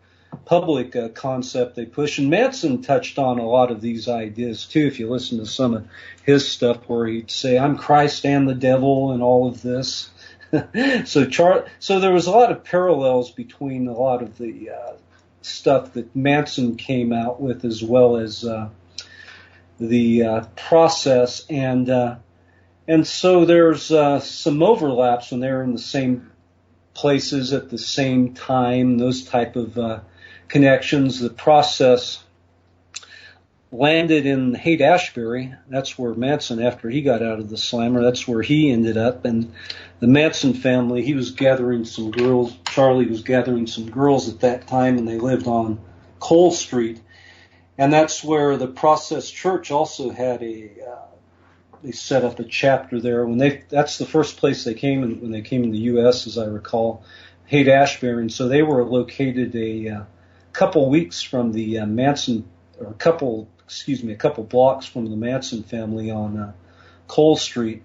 public concept they pushed. And Manson touched on a lot of these ideas too, if you listen to some of his stuff, where he'd say, I'm Christ and the devil and all of this. So there was a lot of parallels between a lot of the stuff that Manson came out with, as well as the process, and so there's some overlaps when they're in the same places at the same time, those type of connections. The process landed in Haight-Ashbury. That's where Manson, after he got out of the slammer, that's where he ended up. And the Manson family, he was gathering some girls. Charlie was gathering some girls at that time, and they lived on Cole Street. And that's where the Process Church also had they set up a chapter there. That's the first place they came when they came in the U.S., as I recall, Haight-Ashbury. And so they were located a couple weeks from the a couple blocks from the Manson family on Cole Street.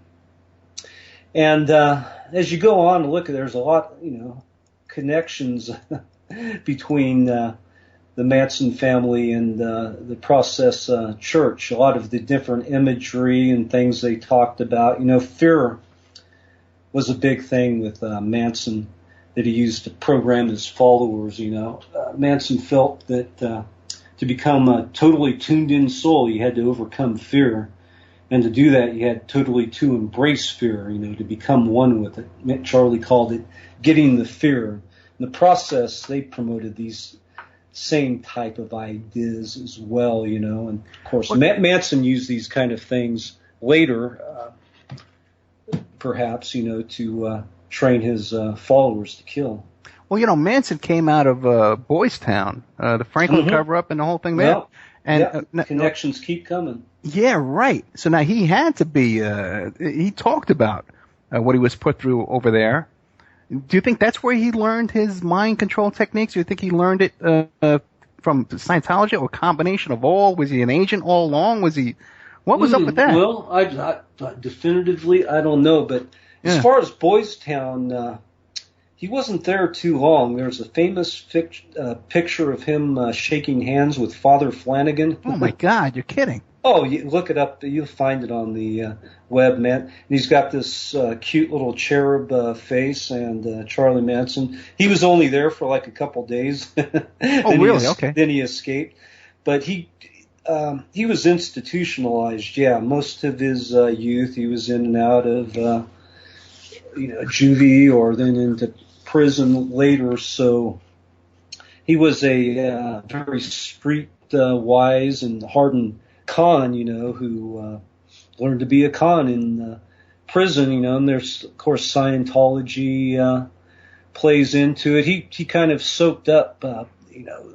And as you go on and look, there's a lot, connections between the Manson family and the Process Church. A lot of the different imagery and things they talked about. Fear was a big thing with Manson that he used to program his followers. Manson felt that to become a totally tuned-in soul, you had to overcome fear. And to do that, you had totally to embrace fear, to become one with it. Charlie called it getting the fear. In the Process, they promoted these same type of ideas as well, and of course Manson used these kind of things later, perhaps, to train his followers to kill. Well, Manson came out of Boys Town, the Franklin cover-up and the whole thing there. And connections keep coming. Yeah, right. So now he had to be, he talked about what he was put through over there. Do you think that's where he learned his mind control techniques? Do you think he learned it from Scientology, or a combination of all? Was he an agent all along? What was up with that? Well, I definitively, I don't know. But as far as Boys Town, he wasn't there too long. There's a famous picture of him shaking hands with Father Flanagan. Oh, my God, you're kidding. Oh, you look it up. You'll find it on the web, man. And he's got this cute little cherub face, and Charlie Manson. He was only there for like a couple days. Oh, really? Okay. Then he escaped. But he was institutionalized. Yeah, most of his youth, he was in and out of juvie, or then into prison later. So he was a very street wise and hardened con, who learned to be a con in prison, and there's, of course, Scientology plays into it. He kind of soaked up,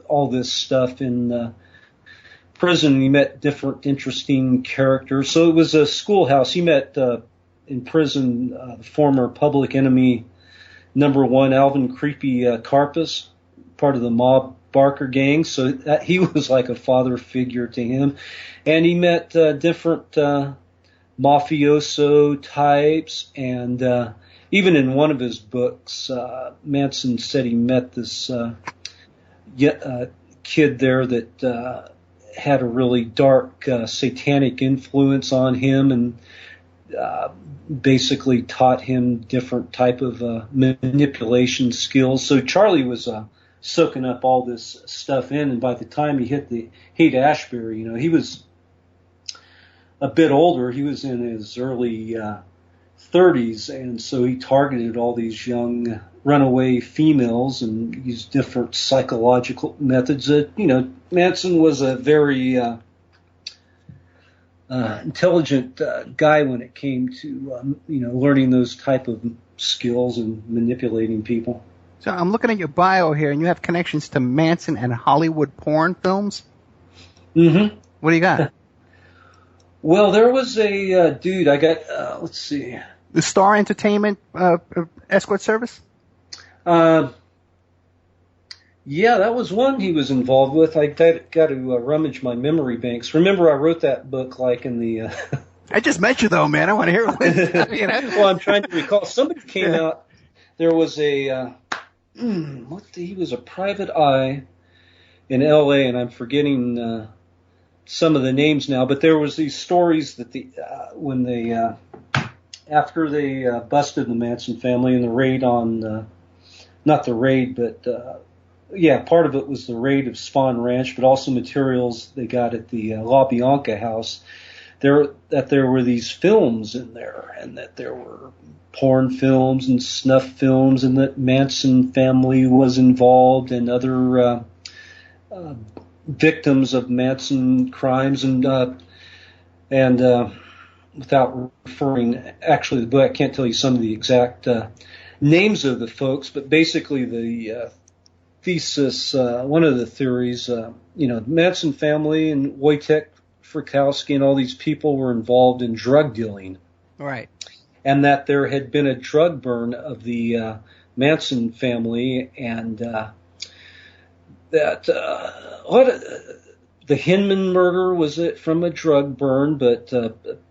all this stuff in prison. He met different interesting characters. So it was a schoolhouse. He met in prison the former Public Enemy #1, Alvin Creepy Karpis, part of the Mob Barker gang, so he was like a father figure to him. And he met different mafioso types, and even in one of his books, Manson said he met this kid there that had a really dark satanic influence on him, and basically taught him different type of manipulation skills. So Charlie was soaking up all this stuff in, and by the time he hit the Haight-Ashbury, he was a bit older. He was in his early 30s, and so he targeted all these young runaway females and used different psychological methods. That Manson was a very intelligent guy when it came to learning those type of skills and manipulating people. So I'm looking at your bio here, and you have connections to Manson and Hollywood porn films. Mm-hmm. What do you got? Well, there was a dude. I got. Let's see. The Star Entertainment escort service. Yeah, that was one he was involved with. I got to rummage my memory banks. Remember, I wrote that book like in the. I just met you though, man. I want to hear it. Well, I'm trying to recall. Somebody came out. There was a. He was a private eye in L.A., and I'm forgetting some of the names now. But there was these stories that when they after they busted the Manson family in the raid on not the raid, but part of it was the raid of Spawn Ranch, but also materials they got at the LaBianca house. There were these films in there, and that there were porn films and snuff films, and that Manson family was involved, and other victims of Manson crimes, and without referring, actually, the book, I can't tell you some of the exact names of the folks, but basically the thesis, one of the theories, Manson family and Wojtek Frykowski and all these people were involved in drug dealing. Right. And that there had been a drug burn of the Manson family, and that the Hinman murder was it from a drug burn, but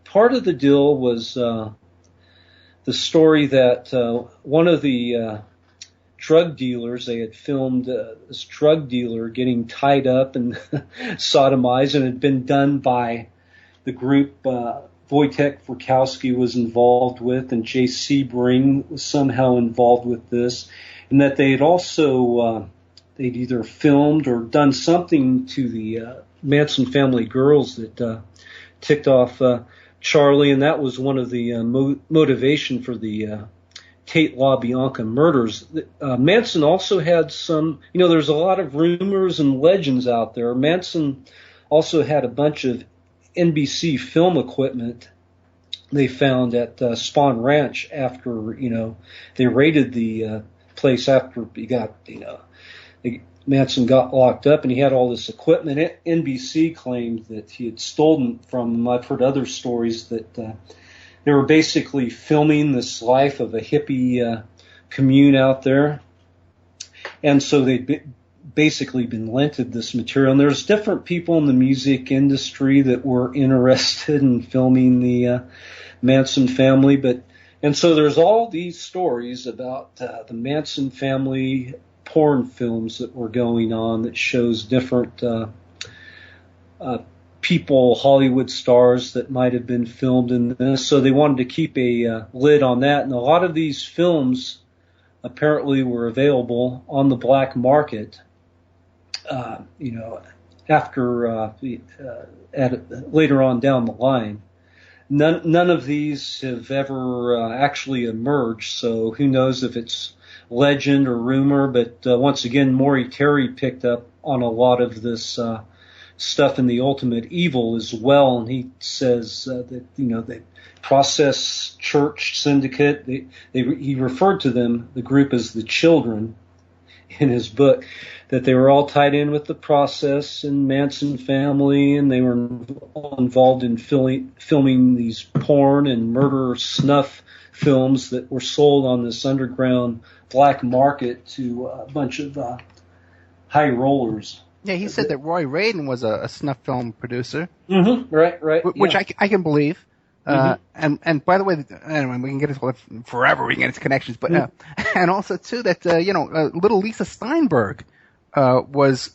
part of the deal was the story that one of the drug dealers, they had filmed this drug dealer getting tied up and sodomized, and it had been done by the group Wojtek Frykowski was involved with, and Jay Sebring was somehow involved with this, and that they had also they'd either filmed or done something to the Manson family girls that ticked off Charlie, and that was one of the motivation for the Tate-Labianca murders. Manson also had some, there's a lot of rumors and legends out there. Manson also had a bunch of NBC film equipment they found at Spawn Ranch after, they raided the place after he got, Manson got locked up, and he had all this equipment. NBC claimed that he had stolen from them. I've heard other stories that they were basically filming this life of a hippie commune out there, and so they'd basically been lented this material. And there's different people in the music industry that were interested in filming the Manson family, and so there's all these stories about the Manson family porn films that were going on that shows different people, Hollywood stars that might have been filmed in this. So they wanted to keep a lid on that. And a lot of these films apparently were available on the black market, after later on down the line. None of these have ever actually emerged, so who knows if it's legend or rumor, but once again, Maury Terry picked up on a lot of this stuff in The Ultimate Evil as well, and he says that the Process Church Syndicate, he referred to them, the group, as the Children in his book, that they were all tied in with the Process and Manson family, and they were all involved in filming these porn and murder snuff films that were sold on this underground black market to a bunch of high rollers. Yeah, he said that Roy Radin was a snuff film producer. Mm-hmm. Right. Which I can believe. Mm-hmm. And by the way, anyway, we can get into it forever. We can get into connections, but and also too that little Lisa Steinberg was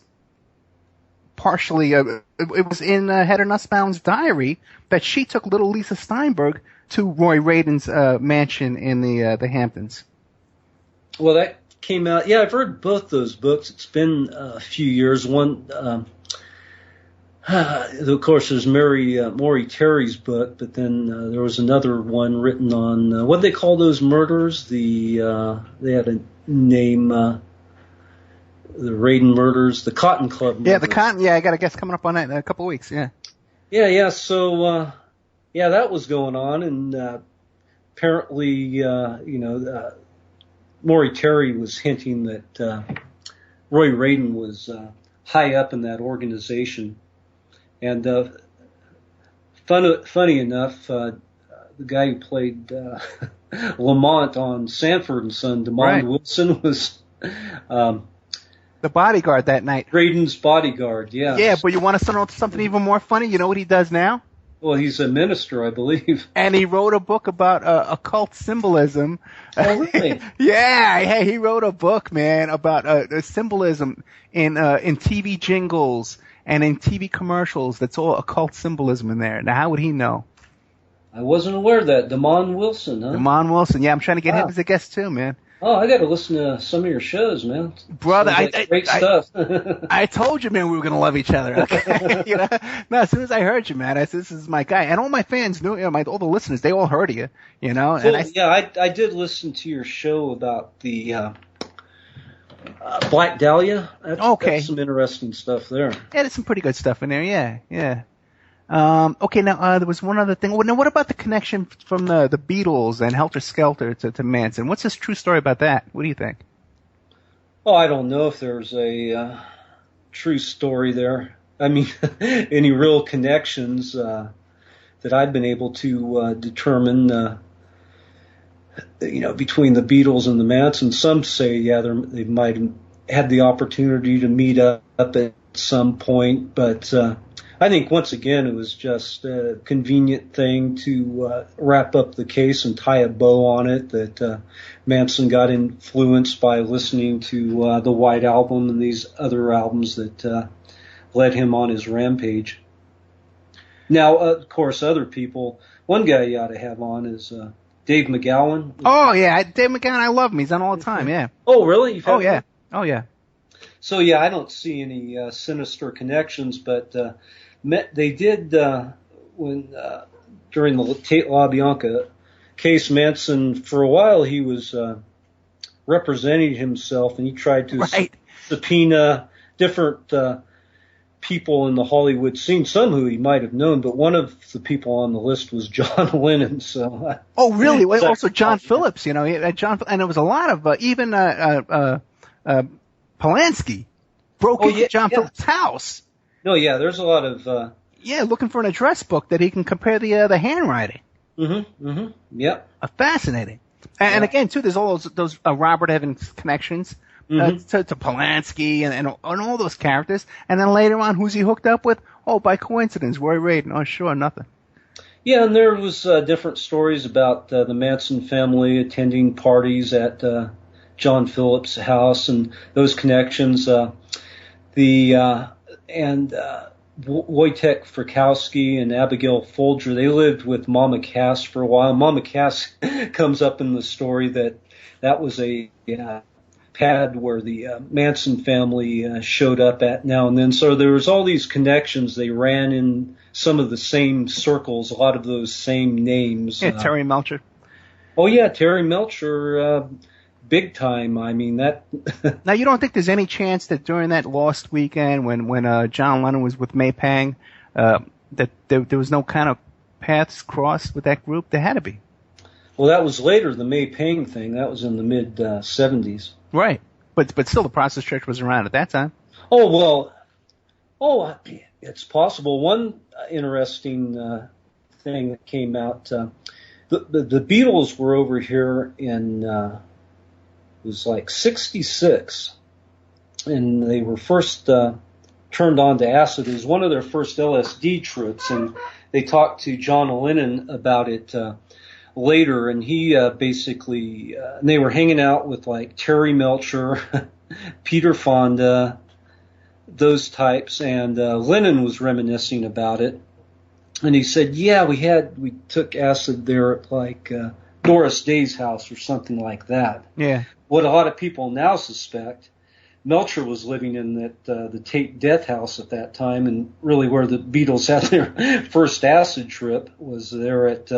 partially. It was in Heather Nussbaum's diary that she took little Lisa Steinberg to Roy Radin's mansion in the Hamptons. Well, that came out. Yeah, I've read both those books. It's been a few years. One, of course, there's Maury Terry's book, but then there was another one written on what they call those murders. They had a name. The Radin murders, the Cotton Club murders. Yeah, the Cotton. Yeah, I got a guest coming up on that in a couple of weeks. Yeah. Yeah. So, that was going on, and apparently, Maury Terry was hinting that Roy Radin was high up in that organization. And funny enough, the guy who played Lamont on Sanford and Son, Damon Wilson, was the bodyguard that night. Radin's bodyguard, yeah. Yeah, but you want to know something even more funny? You know what he does now? Well, he's a minister, I believe. And he wrote a book about occult symbolism. Oh, really? Yeah, hey, he wrote a book, man, about symbolism in TV jingles and in TV commercials. That's all occult symbolism in there. Now, how would he know? I wasn't aware of that. Damon Wilson, huh? Damon Wilson. Yeah, I'm trying to get him as a guest too, man. Oh, I got to listen to some of your shows, man. Brother, like great stuff. I told you, man, we were going to love each other. Okay? No, as soon as I heard you, man, I said, this is my guy. And all my fans knew, all the listeners, they all heard of you, Cool. And I did listen to your show about the Black Dahlia. That's some interesting stuff there. Yeah, there's some pretty good stuff in there, yeah. Okay, now there was one other thing. Now, what about the connection from the Beatles and Helter Skelter to Manson? What's this true story about that? What do you think? Well, I don't know if there's a true story there. I mean, any real connections that I've been able to determine, between the Beatles and the Manson. Some say, they might have had the opportunity to meet up at some point, but I think once again it was just a convenient thing to wrap up the case and tie a bow on it, that Manson got influenced by listening to the White Album and these other albums that led him on his rampage. Now, of course, other people, one guy you ought to have on is Dave McGowan. Oh, yeah, Dave McGowan, I love him. He's on all the time, yeah. Oh, really? Oh, yeah. So, yeah, I don't see any sinister connections, but they did when during the Tate-Labianca case, Manson, for a while, he was representing himself, and he tried to subpoena different people in the Hollywood scene, some who he might have known, but one of the people on the list was John Lennon. So, oh, really? Well, also John Phillips, John, and there was a lot of even Polanski broke into John Phillips' house. No, yeah, there's a lot of looking for an address book that he can compare the handwriting. Yep. Fascinating. And again, too, there's all those Robert Evans connections to Polanski and all those characters. And then later on, who's he hooked up with? Oh, by coincidence, Roy Raiden. Oh, sure, nothing. Yeah, and there was different stories about the Manson family attending parties at John Phillips' house and those connections. Wojtek Frykowski and Abigail Folger, they lived with Mama Cass for a while. Mama Cass comes up in the story that was a pad where the Manson family showed up at now and then. So there was all these connections. They ran in some of the same circles, a lot of those same names. Yeah, Terry Melcher. Oh, yeah, Terry Melcher, big time. I mean, that. Now, you don't think there's any chance that during that lost weekend when John Lennon was with May Pang, that there was no kind of paths crossed with that group? There had to be. Well, that was later, the May Pang thing. That was in the mid-'70s. Right. But still, the Process Church was around at that time. Oh, well, it's possible. One interesting thing that came out, the Beatles were over here in, it was like 66, and they were first turned on to acid. It was one of their first LSD trips, and they talked to John Lennon about it later, and he basically, and they were hanging out with like Terry Melcher, Peter Fonda, those types, and Lennon was reminiscing about it, and he said, yeah, we took acid there at like Doris Day's house or something like that. Yeah. What a lot of people now suspect, Melcher was living in the Tate death house at that time, and really where the Beatles had their first acid trip was there at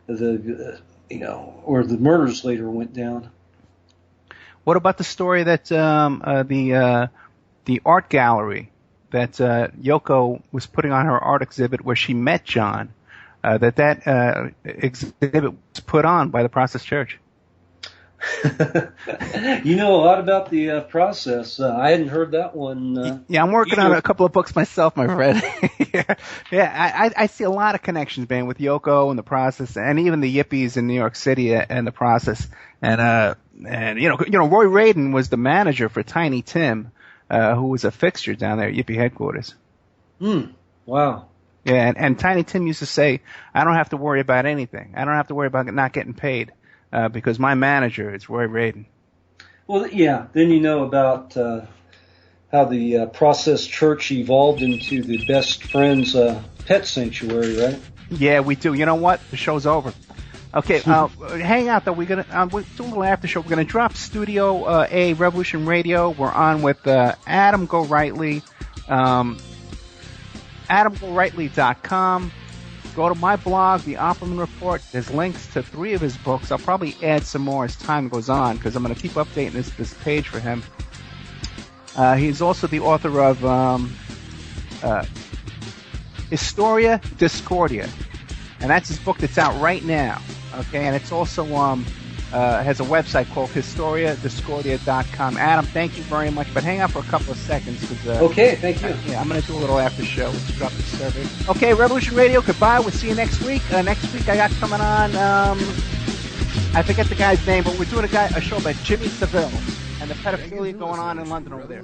where the murders later went down. What about the story that the art gallery that Yoko was putting on her art exhibit where she met John, that exhibit was put on by the Process Church? You know a lot about the process. I hadn't heard that one. Yeah, I'm working on a couple of books myself, my friend. I see a lot of connections, man, with Yoko and the process, and even the Yippies in New York City and the process. And Roy Raiden was the manager for Tiny Tim, who was a fixture down there at Yippie headquarters. Wow. Yeah, and Tiny Tim used to say, "I don't have to worry about anything. I don't have to worry about not getting paid." Because my manager is Roy Raiden. Well, yeah. Then you know about how the Process Church evolved into the Best Friends pet sanctuary, right? Yeah, we do. You know what? The show's over. Okay, hang out though. We're do a little after show. We're gonna drop Studio A Revolution Radio. We're on with Adam Gorightly, AdamGorightly.com. Go to my blog, The Opperman Report. There's links to 3 of his books. I'll probably add some more as time goes on because I'm gonna keep updating this page for him. He's also the author of Historia Discordia, and that's his book that's out right now. Okay, and it's also has a website called HistoriaDiscordia.com. Adam, thank you very much, but hang out for a couple of seconds. Okay, thank you. Yeah, I'm going to do a little after show. Let's drop the survey. Okay, Revolution Radio, goodbye. We'll see you next week. Next week I got coming on, I forget the guy's name, but we're doing a show about Jimmy Savile and the pedophilia going on in London over there.